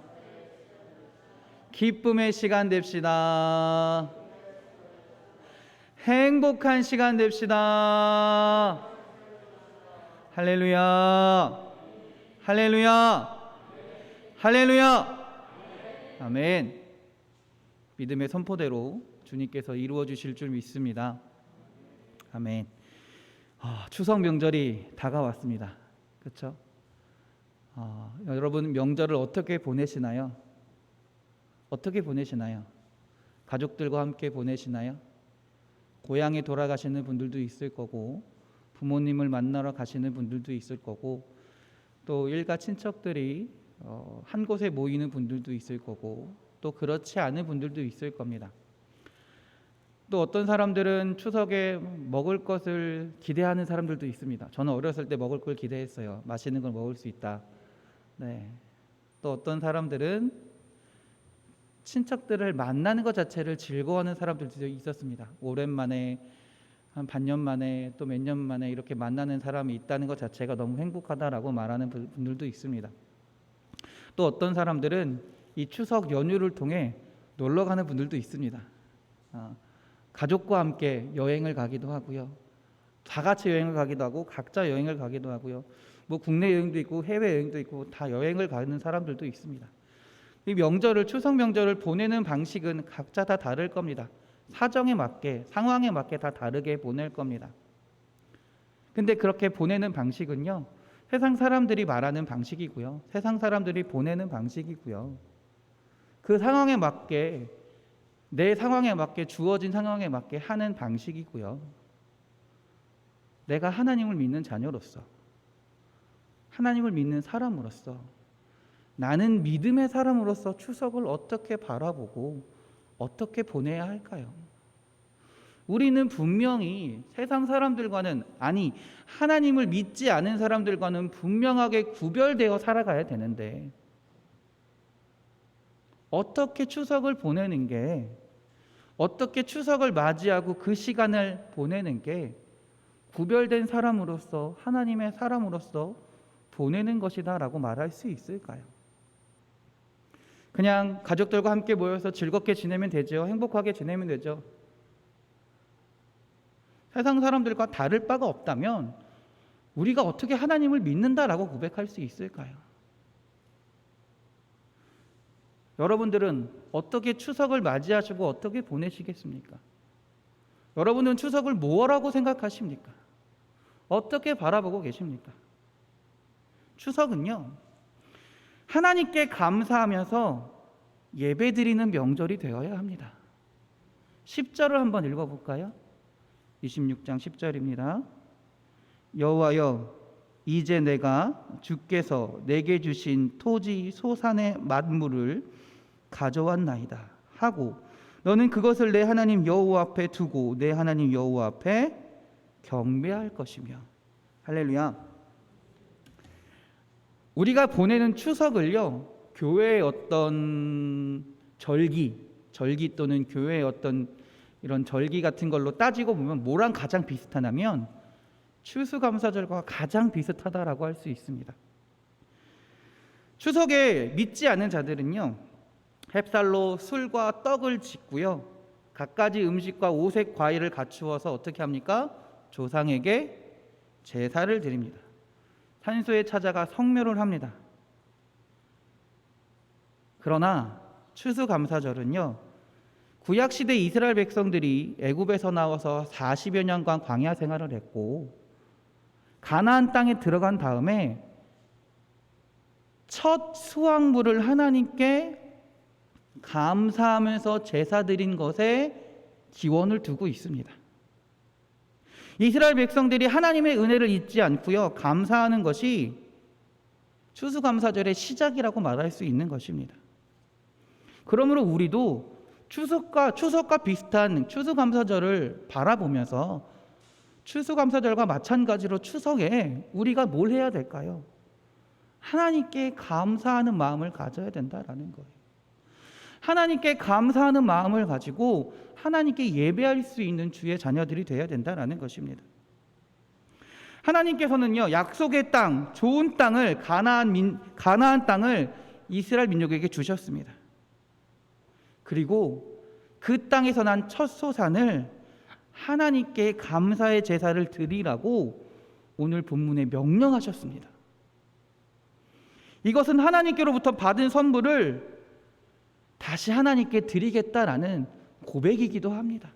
기쁨의 시간 됩시다. 행복한 시간 됩시다. 할렐루야. 할렐루야. 할렐루야. 아멘. 믿음의 선포대로 주님께서 이루어 주실 줄 믿습니다. 아멘. 추석 명절이 다가왔습니다. 그렇죠? 여러분 명절을 어떻게 보내시나요? 어떻게 보내시나요? 가족들과 함께 보내시나요? 고향에 돌아가시는 분들도 있을 거고, 부모님을 만나러 가시는 분들도 있을 거고, 또 일가 친척들이 한 곳에 모이는 분들도 있을 거고, 또 그렇지 않은 분들도 있을 겁니다. 또 어떤 사람들은 추석에 먹을 것을 기대하는 사람들도 있습니다. 저는 어렸을 때 먹을 걸 기대했어요. 맛있는 걸 먹을 수 있다. 네. 또 어떤 사람들은 친척들을 만나는 것 자체를 즐거워하는 사람들도 있었습니다. 오랜만에 한 반년 만에 또 몇 년 만에 이렇게 만나는 사람이 있다는 것 자체가 너무 행복하다라고 말하는 분들도 있습니다. 또 어떤 사람들은 이 추석 연휴를 통해 놀러 가는 분들도 있습니다. 가족과 함께 여행을 가기도 하고요. 다 같이 여행을 가기도 하고 각자 여행을 가기도 하고요. 뭐 국내 여행도 있고 해외 여행도 있고 다 여행을 가는 사람들도 있습니다. 이 명절을 추석 명절을 보내는 방식은 각자 다 다를 겁니다. 사정에 맞게 상황에 맞게 다 다르게 보낼 겁니다. 근데 그렇게 보내는 방식은요. 세상 사람들이 말하는 방식이고요. 세상 사람들이 보내는 방식이고요. 그 상황에 맞게 내 상황에 맞게 주어진 상황에 맞게 하는 방식이고요. 내가 하나님을 믿는 자녀로서 하나님을 믿는 사람으로서 나는 믿음의 사람으로서 추석을 어떻게 바라보고 어떻게 보내야 할까요? 우리는 분명히 세상 사람들과는 아니 하나님을 믿지 않은 사람들과는 분명하게 구별되어 살아가야 되는데 어떻게 추석을 보내는 게 어떻게 추석을 맞이하고 그 시간을 보내는 게 구별된 사람으로서 하나님의 사람으로서 보내는 것이다라고 말할 수 있을까요? 그냥 가족들과 함께 모여서 즐겁게 지내면 되죠. 행복하게 지내면 되죠. 세상 사람들과 다를 바가 없다면 우리가 어떻게 하나님을 믿는다라고 고백할 수 있을까요? 여러분들은 어떻게 추석을 맞이하시고 어떻게 보내시겠습니까? 여러분은 추석을 뭐라고 생각하십니까? 어떻게 바라보고 계십니까? 추석은요, 하나님께 감사하면서 예배드리는 명절이 되어야 합니다. 10절을 한번 읽어볼까요? 26장 10절입니다. 여호와여, 이제 내가 주께서 내게 주신 토지 소산의 만물을 가져왔나이다 하고 너는 그것을 내 하나님 여호와 앞에 두고 내 하나님 여호와 앞에 경배할 것이며. 할렐루야. 우리가 보내는 추석을요, 교회의 어떤 절기 또는 교회의 어떤 이런 절기 같은 걸로 따지고 보면 뭐랑 가장 비슷하냐면 추수감사절과 가장 비슷하다라고 할 수 있습니다. 추석에 믿지 않는 자들은요, 햅쌀로 술과 떡을 짓고요, 갖가지 음식과 오색 과일을 갖추어서 어떻게 합니까? 조상에게 제사를 드립니다. 산소에 찾아가 성묘를 합니다. 그러나 추수감사절은요, 구약시대 이스라엘 백성들이 애굽에서 나와서 40여 년간 광야 생활을 했고 가나안 땅에 들어간 다음에 첫 수확물을 하나님께 감사하면서 제사 드린 것에 기원을 두고 있습니다. 이스라엘 백성들이 하나님의 은혜를 잊지 않고요, 감사하는 것이 추수감사절의 시작이라고 말할 수 있는 것입니다. 그러므로 우리도 추석과 비슷한 추수감사절을 바라보면서 추수감사절과 마찬가지로 추석에 우리가 뭘 해야 될까요? 하나님께 감사하는 마음을 가져야 된다라는 거예요. 하나님께 감사하는 마음을 가지고 하나님께 예배할 수 있는 주의 자녀들이 되어야 된다라는 것입니다. 하나님께서는요, 약속의 땅, 좋은 땅을 가나안 땅을 이스라엘 민족에게 주셨습니다. 그리고 그 땅에서 난 첫 소산을 하나님께 감사의 제사를 드리라고 오늘 본문에 명령하셨습니다. 이것은 하나님께로부터 받은 선물을 다시 하나님께 드리겠다라는 고백이기도 합니다.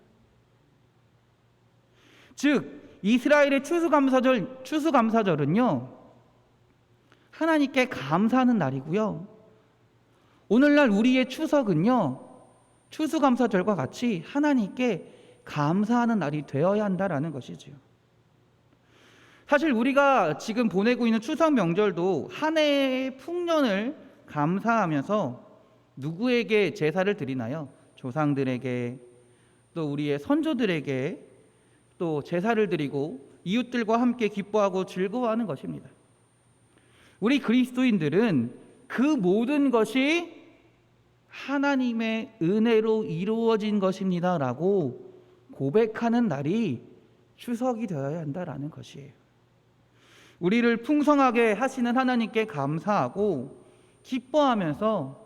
즉 이스라엘의 추수감사절은요, 하나님께 감사하는 날이고요, 오늘날 우리의 추석은요, 추수감사절과 같이 하나님께 감사하는 날이 되어야 한다라는 것이지요. 사실 우리가 지금 보내고 있는 추석 명절도 한 해의 풍년을 감사하면서 누구에게 제사를 드리나요? 조상들에게, 또 우리의 선조들에게 또 제사를 드리고 이웃들과 함께 기뻐하고 즐거워하는 것입니다. 우리 그리스도인들은 그 모든 것이 하나님의 은혜로 이루어진 것입니다라고 고백하는 날이 추석이 되어야 한다라는 것이에요. 우리를 풍성하게 하시는 하나님께 감사하고 기뻐하면서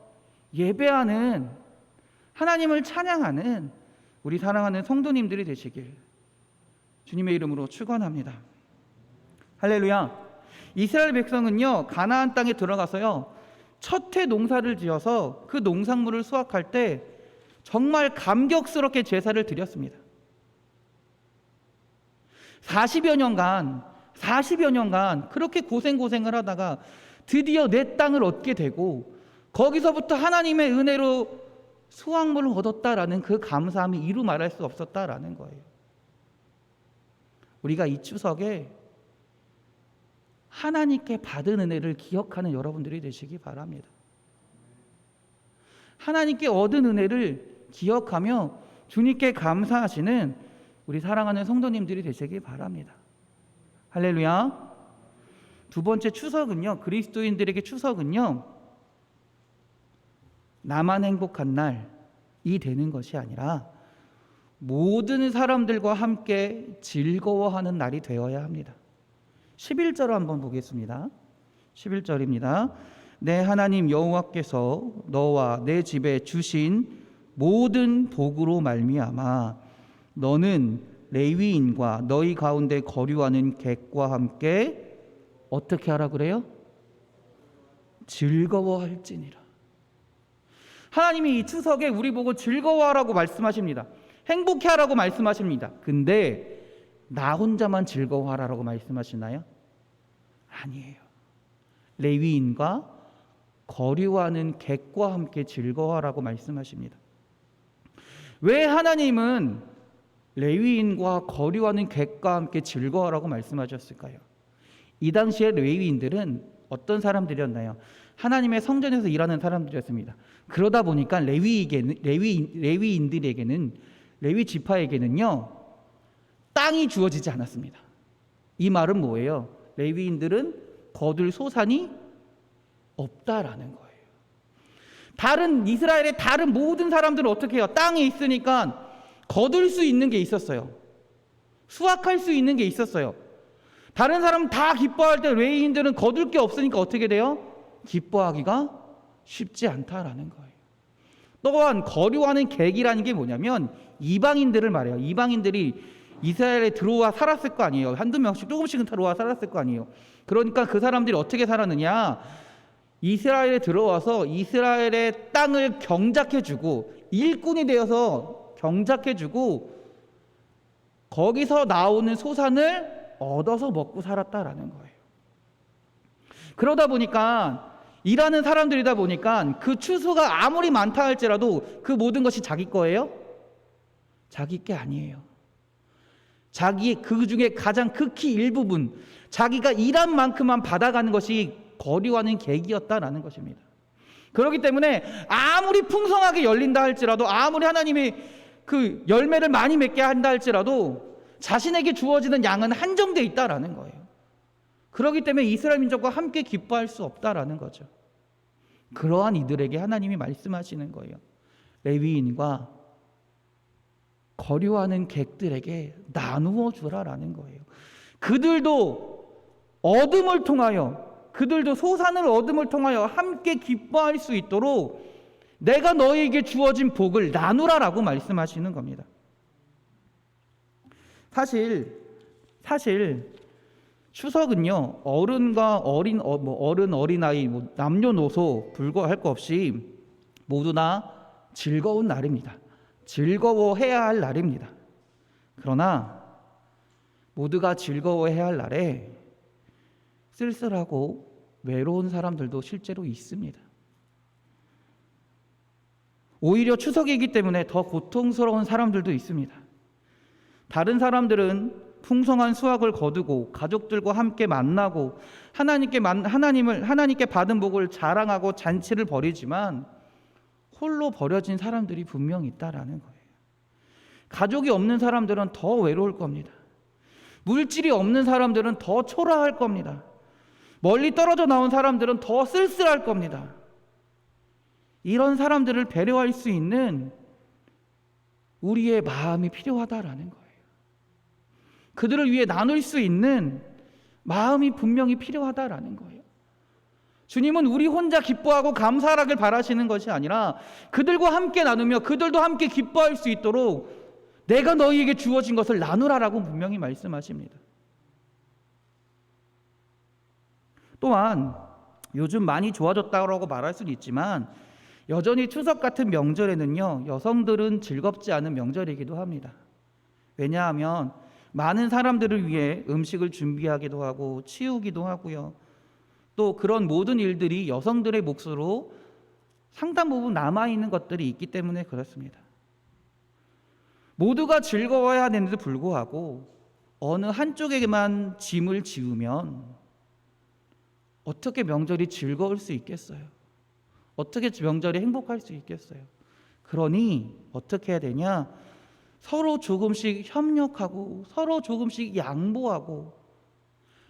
예배하는, 하나님을 찬양하는 우리 사랑하는 성도님들이 되시길 주님의 이름으로 축원합니다. 할렐루야. 이스라엘 백성은요, 가나안 땅에 들어가서요, 첫 해 농사를 지어서 그 농산물을 수확할 때 정말 감격스럽게 제사를 드렸습니다. 40여 년간 그렇게 고생을 하다가 드디어 내 땅을 얻게 되고 거기서부터 하나님의 은혜로 수확물을 얻었다라는 그 감사함이 이루 말할 수 없었다라는 거예요. 우리가 이 추석에 하나님께 받은 은혜를 기억하는 여러분들이 되시기 바랍니다. 하나님께 얻은 은혜를 기억하며 주님께 감사하시는 우리 사랑하는 성도님들이 되시기 바랍니다. 할렐루야. 두 번째 추석은요, 그리스도인들에게 추석은요, 나만 행복한 날이 되는 것이 아니라 모든 사람들과 함께 즐거워하는 날이 되어야 합니다. 11절 한번 보겠습니다. 11절입니다. 내 하나님 여호와께서 너와 내 집에 주신 모든 복으로 말미암아 너는 레위인과 너희 가운데 거류하는 객과 함께 어떻게 하라 그래요? 즐거워할지니라. 하나님이 이 추석에 우리 보고 즐거워하라고 말씀하십니다. 행복해하라고 말씀하십니다. 근데 나 혼자만 즐거워하라고 말씀하시나요? 아니에요. 레위인과 거류하는 객과 함께 즐거워하라고 말씀하십니다. 왜 하나님은 레위인과 거류하는 객과 함께 즐거워하라고 말씀하셨을까요? 이 당시에 레위인들은 어떤 사람들이었나요? 하나님의 성전에서 일하는 사람들이었습니다. 그러다 보니까 레위인들에게는, 레위 지파에게는요, 땅이 주어지지 않았습니다. 이 말은 뭐예요? 레위인들은 거둘 소산이 없다라는 거예요. 이스라엘의 다른 모든 사람들은 어떻게 해요? 땅에 있으니까 거둘 수 있는 게 있었어요. 수확할 수 있는 게 있었어요. 다른 사람 다 기뻐할 때 레위인들은 거둘 게 없으니까 어떻게 돼요? 기뻐하기가 쉽지 않다라는 거예요. 또한 거류하는 계기라는 게 뭐냐면 이방인들을 말해요. 이방인들이 이스라엘에 들어와 살았을 거 아니에요. 한두 명씩 조금씩은 들어와 살았을 거 아니에요. 그러니까 그 사람들이 어떻게 살았느냐, 이스라엘에 들어와서 이스라엘의 땅을 경작해주고 일꾼이 되어서 경작해주고 거기서 나오는 소산을 얻어서 먹고 살았다라는 거예요. 그러다 보니까 일하는 사람들이다 보니까 그 추수가 아무리 많다 할지라도 그 모든 것이 자기 거예요? 자기 게 아니에요. 자기 그 중에 가장 극히 일부분, 자기가 일한 만큼만 받아가는 것이 거류하는 계기였다라는 것입니다. 그렇기 때문에 아무리 풍성하게 열린다 할지라도, 아무리 하나님이 그 열매를 많이 맺게 한다 할지라도 자신에게 주어지는 양은 한정돼 있다라는 거예요. 그렇기 때문에 이스라엘 민족과 함께 기뻐할 수 없다라는 거죠. 그러한 이들에게 하나님이 말씀하시는 거예요. 레위인과 거류하는 객들에게 나누어 주라라는 거예요. 그들도 얻음을 통하여, 그들도 소산을 얻음을 통하여 함께 기뻐할 수 있도록 내가 너희에게 주어진 복을 나누라라고 말씀하시는 겁니다. 사실 추석은요, 어른과 어른, 어린아이, 남녀노소 불구할 것 없이 모두 다 즐거운 날입니다. 즐거워해야 할 날입니다. 그러나 모두가 즐거워해야 할 날에 쓸쓸하고 외로운 사람들도 실제로 있습니다. 오히려 추석이기 때문에 더 고통스러운 사람들도 있습니다. 다른 사람들은 풍성한 수확을 거두고 가족들과 함께 만나고 하나님께 받은 복을 자랑하고 잔치를 벌이지만 홀로 버려진 사람들이 분명히 있다라는 거예요. 가족이 없는 사람들은 더 외로울 겁니다. 물질이 없는 사람들은 더 초라할 겁니다. 멀리 떨어져 나온 사람들은 더 쓸쓸할 겁니다. 이런 사람들을 배려할 수 있는 우리의 마음이 필요하다라는 거예요. 그들을 위해 나눌 수 있는 마음이 분명히 필요하다라는 거예요. 주님은 우리 혼자 기뻐하고 감사하길 바라시는 것이 아니라 그들과 함께 나누며 그들도 함께 기뻐할 수 있도록 내가 너희에게 주어진 것을 나누라라고 분명히 말씀하십니다. 또한 요즘 많이 좋아졌다고 말할 수는 있지만 여전히 추석 같은 명절에는요, 여성들은 즐겁지 않은 명절이기도 합니다. 왜냐하면 많은 사람들을 위해 음식을 준비하기도 하고 치우기도 하고요. 또 그런 모든 일들이 여성들의 몫으로 상당 부분 남아있는 것들이 있기 때문에 그렇습니다. 모두가 즐거워야 하는데도 불구하고 어느 한쪽에게만 짐을 지우면 어떻게 명절이 즐거울 수 있겠어요? 어떻게 명절이 행복할 수 있겠어요? 그러니 어떻게 해야 되냐? 서로 조금씩 협력하고 서로 조금씩 양보하고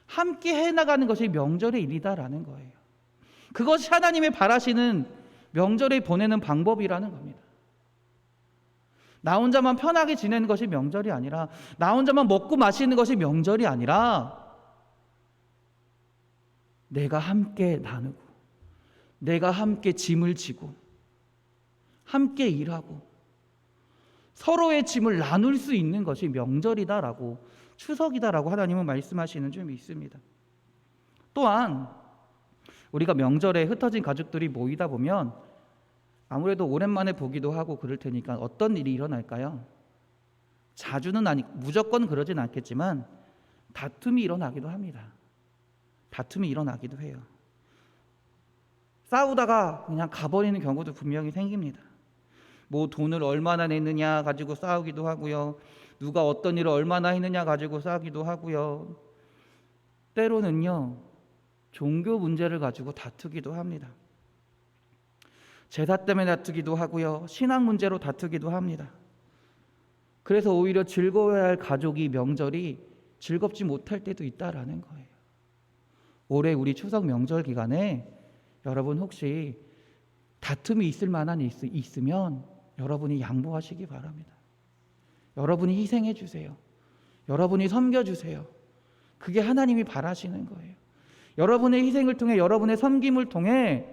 함께 해나가는 것이 명절의 일이다라는 거예요. 그것이 하나님의 바라시는 명절에 보내는 방법이라는 겁니다. 나 혼자만 편하게 지내는 것이 명절이 아니라, 나 혼자만 먹고 마시는 것이 명절이 아니라 내가 함께 나누고 내가 함께 짐을 지고 함께 일하고 서로의 짐을 나눌 수 있는 것이 명절이다라고, 추석이다라고 하나님은 말씀하시는 점이 있습니다. 또한 우리가 명절에 흩어진 가족들이 모이다 보면 아무래도 오랜만에 보기도 하고 그럴 테니까 어떤 일이 일어날까요? 자주는 무조건 그러진 않겠지만 다툼이 일어나기도 합니다. 다툼이 일어나기도 해요. 싸우다가 그냥 가버리는 경우도 분명히 생깁니다. 뭐 돈을 얼마나 냈느냐 가지고 싸우기도 하고요. 누가 어떤 일을 얼마나 했느냐 가지고 싸우기도 하고요. 때로는요, 종교 문제를 가지고 다투기도 합니다. 제사 때문에 다투기도 하고요. 신앙 문제로 다투기도 합니다. 그래서 오히려 즐거워야 할 가족이 명절이 즐겁지 못할 때도 있다라는 거예요. 올해 우리 추석 명절 기간에 여러분 혹시 다툼이 있을 만한 일이 있으면 여러분이 양보하시기 바랍니다. 여러분이 희생해 주세요. 여러분이 섬겨 주세요. 그게 하나님이 바라시는 거예요. 여러분의 희생을 통해, 여러분의 섬김을 통해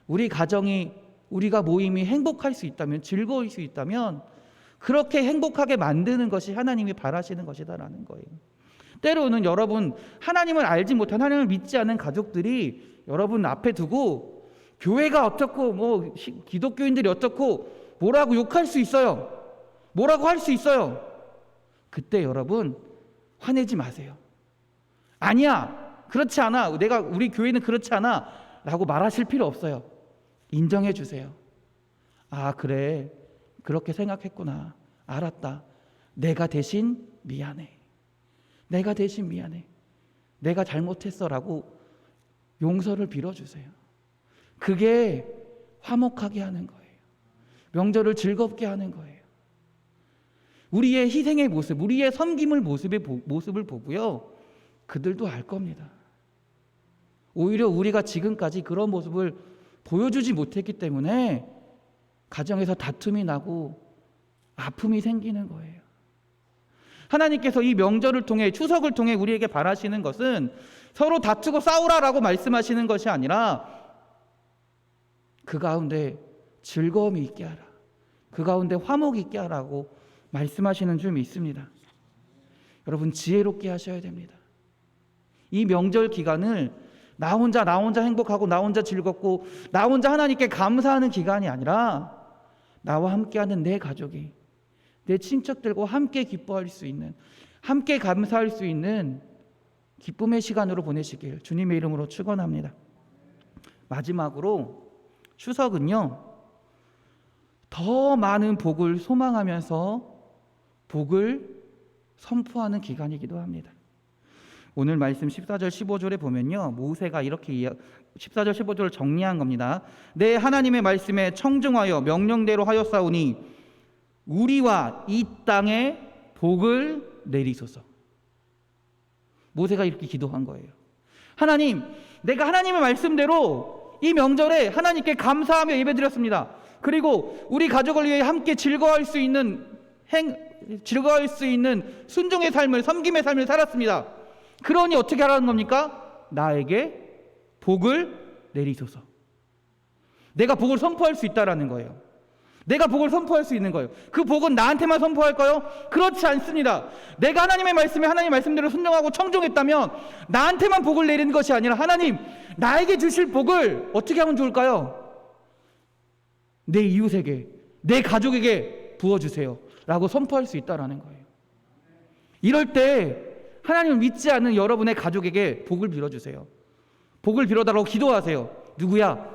우리 가정이, 우리가 모임이 행복할 수 있다면, 즐거울 수 있다면 그렇게 행복하게 만드는 것이 하나님이 바라시는 것이다라는 거예요. 때로는 여러분, 하나님을 알지 못한, 하나님을 믿지 않는 가족들이 여러분 앞에 두고 교회가 어떻고 기독교인들이 어떻고 뭐라고 욕할 수 있어요. 뭐라고 할 수 있어요. 그때 여러분 화내지 마세요. 아니야, 그렇지 않아, 우리 교회는 그렇지 않아 라고 말하실 필요 없어요. 인정해 주세요. 아, 그래, 그렇게 생각했구나, 알았다, 내가 대신 미안해, 내가 대신 미안해, 내가 잘못했어 라고 용서를 빌어주세요. 그게 화목하게 하는 거예요. 명절을 즐겁게 하는 거예요. 우리의 희생의 모습, 우리의 섬김을 모습을 보고요, 그들도 알 겁니다. 오히려 우리가 지금까지 그런 모습을 보여주지 못했기 때문에 가정에서 다툼이 나고 아픔이 생기는 거예요. 하나님께서 이 명절을 통해, 추석을 통해 우리에게 바라시는 것은 서로 다투고 싸우라라고 말씀하시는 것이 아니라 그 가운데 즐거움이 있게 하라, 그 가운데 화목이 있게 하라고 말씀하시는 점이 있습니다. 여러분, 지혜롭게 하셔야 됩니다. 이 명절 기간을 나 혼자 행복하고 나 혼자 즐겁고 나 혼자 하나님께 감사하는 기간이 아니라 나와 함께하는 내 가족이, 내 친척들과 함께 기뻐할 수 있는, 함께 감사할 수 있는 기쁨의 시간으로 보내시길 주님의 이름으로 축원합니다. 마지막으로 추석은요, 더 많은 복을 소망하면서 복을 선포하는 기간이기도 합니다. 오늘 말씀 14절 15절에 보면요, 모세가 이렇게 14절 15절을 정리한 겁니다. 내 하나님의 말씀에 청중하여 명령대로 하였사오니 우리와 이 땅에 복을 내리소서. 모세가 이렇게 기도한 거예요. 하나님, 내가 하나님의 말씀대로 이 명절에 하나님께 감사하며 예배드렸습니다. 그리고 우리 가족을 위해 함께 즐거워할 수 있는 순종의 삶을, 섬김의 삶을 살았습니다. 그러니 어떻게 하라는 겁니까? 나에게 복을 내리소서. 내가 복을 선포할 수 있다라는 거예요. 내가 복을 선포할 수 있는 거예요. 그 복은 나한테만 선포할까요? 그렇지 않습니다. 내가 하나님의 말씀에, 하나님의 말씀대로 순종하고 청종했다면 나한테만 복을 내리는 것이 아니라 하나님, 나에게 주실 복을 어떻게 하면 좋을까요? 내 이웃에게, 내 가족에게 부어주세요 라고 선포할 수 있다라는 거예요. 이럴 때 하나님을 믿지 않는 여러분의 가족에게 복을 빌어주세요. 복을 빌어달라고 기도하세요. 누구야?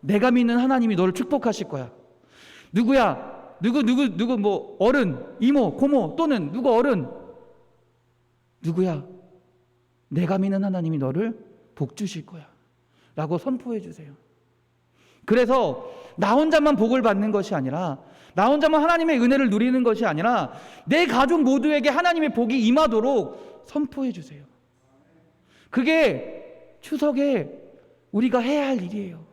내가 믿는 하나님이 너를 축복하실 거야. 누구야? 누구 뭐 어른, 이모, 고모, 또는 누구 어른. 누구야? 내가 믿는 하나님이 너를 복 주실 거야 라고 선포해 주세요. 그래서 나 혼자만 복을 받는 것이 아니라, 나 혼자만 하나님의 은혜를 누리는 것이 아니라 내 가족 모두에게 하나님의 복이 임하도록 선포해 주세요. 그게 추석에 우리가 해야 할 일이에요.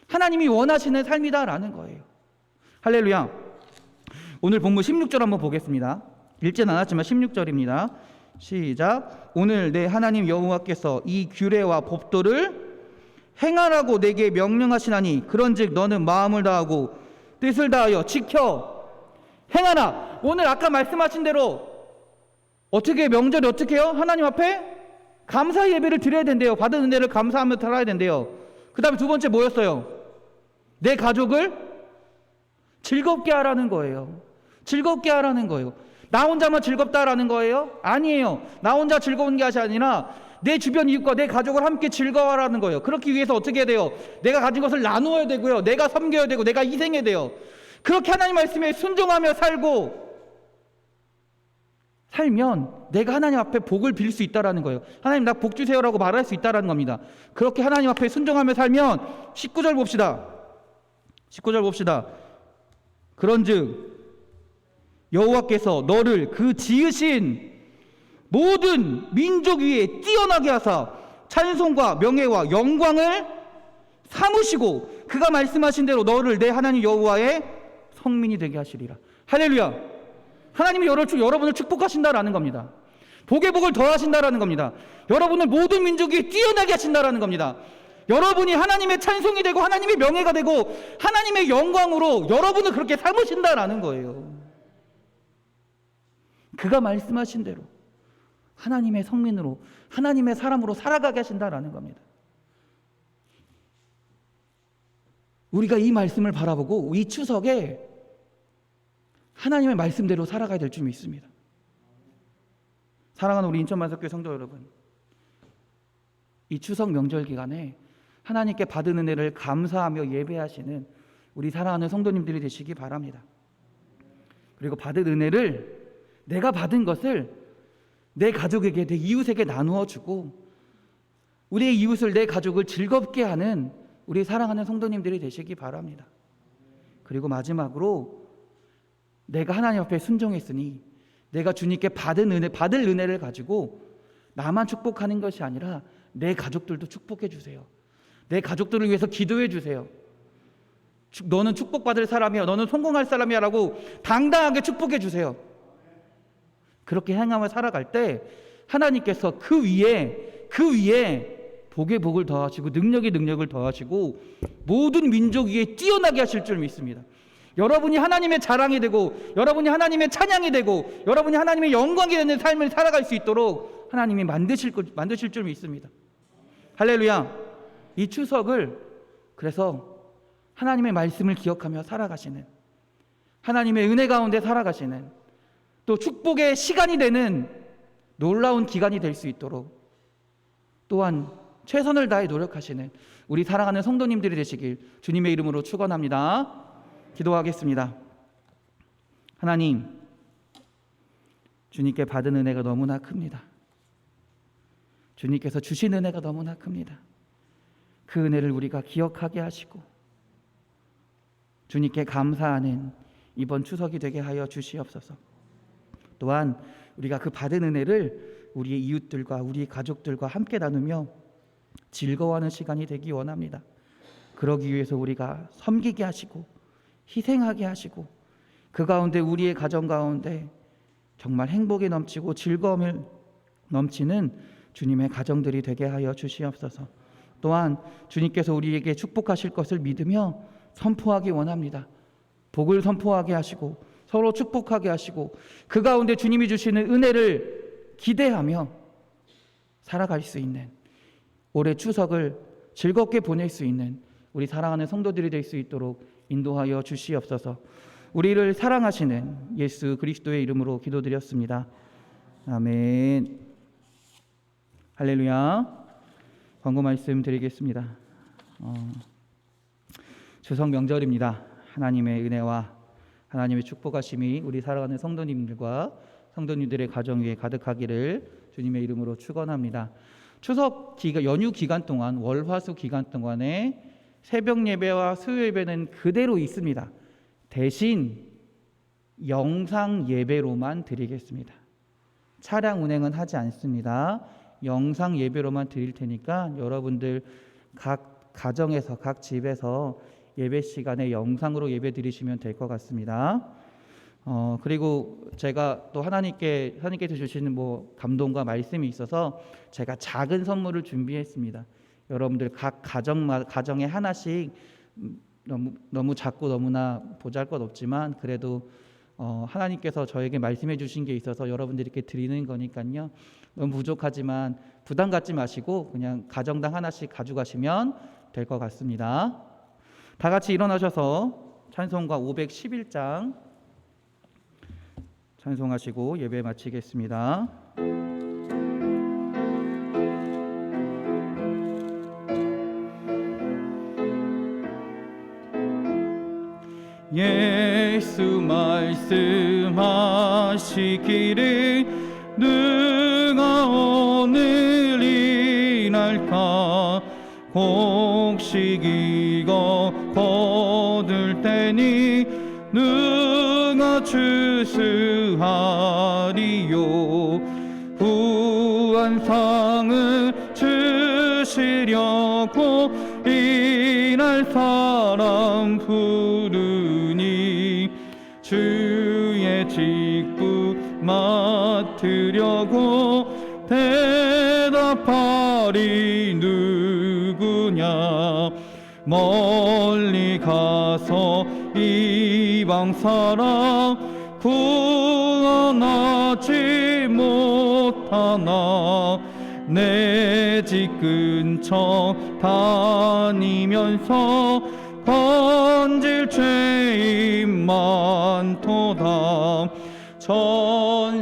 하나님이 원하시는 삶이다라는 거예요. 할렐루야. 오늘 본문 16절 한번 보겠습니다. 읽진 않았지만 16절입니다. 시작. 오늘 내 하나님 여호와께서 이 규례와 법도를 행하라고 내게 명령하시나니 그런즉 너는 마음을 다하고 뜻을 다하여 지켜 행하라. 오늘 아까 말씀하신 대로 어떻게, 명절이 어떻게 해요? 하나님 앞에 감사 예배를 드려야 된대요. 받은 은혜를 감사하며 살아야 된대요. 그 다음에 두 번째 뭐였어요? 내 가족을 즐겁게 하라는 거예요. 즐겁게 하라는 거예요. 나 혼자만 즐겁다라는 거예요? 아니에요. 나 혼자 즐거운 것이 아니라 내 주변 이웃과 내 가족을 함께 즐거워하라는 거예요. 그렇기 위해서 어떻게 해야 돼요? 내가 가진 것을 나누어야 되고요, 내가 섬겨야 되고, 내가 희생해야 돼요. 그렇게 하나님 말씀에 순종하며 살면 내가 하나님 앞에 복을 빌 수 있다라는 거예요. 하나님, 나 복 주세요라고 말할 수 있다라는 겁니다. 그렇게 하나님 앞에 순종하며 살면 19절 봅시다. 19절 봅시다. 그런즉 여호와께서 너를 그 지으신 모든 민족 위에 뛰어나게 하사 찬송과 명예와 영광을 삼으시고 그가 말씀하신 대로 너를 내 하나님 여호와의 성민이 되게 하시리라. 할렐루야. 하나님이 여러분을 축복하신다라는 겁니다. 복의 복을 더하신다라는 겁니다. 여러분을 모든 민족이 뛰어나게 하신다라는 겁니다. 여러분이 하나님의 찬송이 되고 하나님의 명예가 되고 하나님의 영광으로 여러분을 그렇게 삼으신다라는 거예요. 그가 말씀하신 대로 하나님의 성민으로 하나님의 사람으로 살아가게 하신다라는 겁니다. 우리가 이 말씀을 바라보고 이 추석에 하나님의 말씀대로 살아가야 될 줄 믿습니다. 사랑하는 우리 인천만석교회 성도 여러분, 이 추석 명절 기간에 하나님께 받은 은혜를 감사하며 예배하시는 우리 사랑하는 성도님들이 되시기 바랍니다. 그리고 받은 은혜를, 내가 받은 것을 내 가족에게, 내 이웃에게 나누어 주고 우리의 이웃을, 내 가족을 즐겁게 하는 우리 사랑하는 성도님들이 되시기 바랍니다. 그리고 마지막으로 내가 하나님 앞에 순종했으니 내가 주님께 받을 은혜를 가지고 나만 축복하는 것이 아니라 내 가족들도 축복해 주세요. 내 가족들을 위해서 기도해 주세요. 너는 축복받을 사람이야, 너는 성공할 사람이야 라고 당당하게 축복해 주세요. 그렇게 행하며 살아갈 때 하나님께서 그 위에 복의 복을 더하시고 능력을 더하시고 모든 민족 위에 뛰어나게 하실 줄 믿습니다. 여러분이 하나님의 자랑이 되고 여러분이 하나님의 찬양이 되고 여러분이 하나님의 영광이 되는 삶을 살아갈 수 있도록 하나님이 만드실 줄 믿습니다. 할렐루야. 이 추석을 그래서 하나님의 말씀을 기억하며 살아가시는, 하나님의 은혜 가운데 살아가시는, 또 축복의 시간이 되는 놀라운 기간이 될 수 있도록 또한 최선을 다해 노력하시는 우리 사랑하는 성도님들이 되시길 주님의 이름으로 축원합니다. 기도하겠습니다. 하나님, 주님께 받은 은혜가 너무나 큽니다. 주님께서 주신 은혜가 너무나 큽니다. 그 은혜를 우리가 기억하게 하시고 주님께 감사하는 이번 추석이 되게 하여 주시옵소서. 또한 우리가 그 받은 은혜를 우리의 이웃들과 우리 가족들과 함께 나누며 즐거워하는 시간이 되기 원합니다. 그러기 위해서 우리가 섬기게 하시고 희생하게 하시고 그 가운데 우리의 가정 가운데 정말 행복이 넘치고 즐거움을 넘치는 주님의 가정들이 되게 하여 주시옵소서. 또한 주님께서 우리에게 축복하실 것을 믿으며 선포하기 원합니다. 복을 선포하게 하시고 서로 축복하게 하시고 그 가운데 주님이 주시는 은혜를 기대하며 살아갈 수 있는, 올해 추석을 즐겁게 보낼 수 있는 우리 사랑하는 성도들이 될 수 있도록 인도하여 주시옵소서. 우리를 사랑하시는 예수 그리스도의 이름으로 기도드렸습니다. 아멘. 할렐루야. 광고 말씀 드리겠습니다. 추석 명절입니다. 하나님의 은혜와 하나님의 축복하심이 우리 사랑하는 성도님들과 성도님들의 가정 위에 가득하기를 주님의 이름으로 축원합니다. 추석 연휴 기간 동안, 월화수 기간 동안에 새벽 예배와 수요 예배는 그대로 있습니다. 대신 영상 예배로만 드리겠습니다. 차량 운행은 하지 않습니다. 영상 예배로만 드릴 테니까 여러분들 각 가정에서, 각 집에서 예배 시간에 영상으로 예배 드리시면 될 것 같습니다. 그리고 제가 또 하나님께서 주시는 감동과 말씀이 있어서 제가 작은 선물을 준비했습니다. 여러분들 각 가정에 하나씩, 너무 작고 너무나 보잘것없지만 그래도 하나님께서 저에게 말씀해 주신 게 있어서 여러분들께 드리는 거니까요. 너무 부족하지만 부담 갖지 마시고 그냥 가정당 하나씩 가져가시면 될 것 같습니다. 다 같이 일어나셔서 찬송가 511장 찬송하시고 예배 마치겠습니다. 예수 말씀하시기를 누가 오늘 일할까 곡식 익어 거둘 때니 누가 추수하리요 후한상을 주시려고 이날 사람 부르니 주의 직분 맡으려고 대답하리 누구냐. 멀리 가서 이방 사람 구원하지 못하나. 내 집 근처 다니면서 건질 죄인 많도다. 천사같이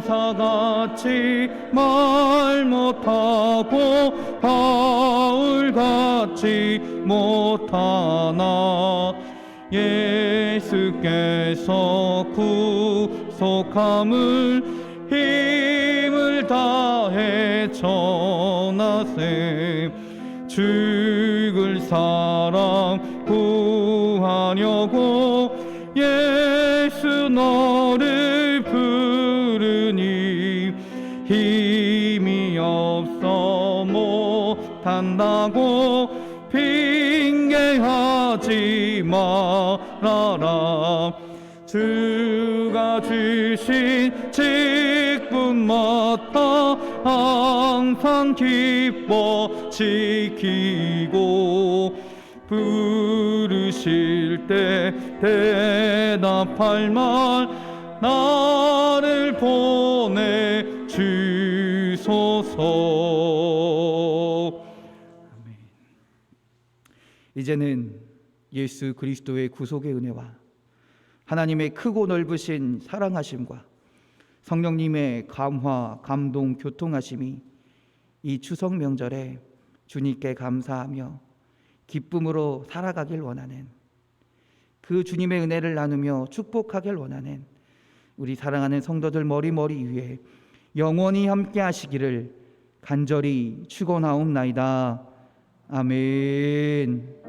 말 못하고 바울같이 못하나. 예수께서 구속함을 힘을 다해 전하세. 죽을 사람 구하려고 예수 너를 부르니 힘이 없어 못한다고 핑계하지 말아라. 주가 주신 직분마다 항상 기뻐 지키고 부르실 때 대답할 말 나를 보내주소서. 아멘. 이제는 예수 그리스도의 구속의 은혜와 하나님의 크고 넓으신 사랑하심과 성령님의 감화, 감동, 교통하심이 이 추석 명절에 주님께 감사하며 기쁨으로 살아가길 원하는, 그 주님의 은혜를 나누며 축복하길 원하는 우리 사랑하는 성도들 머리 위에 영원히 함께 하시기를 간절히 축원하옵나이다. 아멘.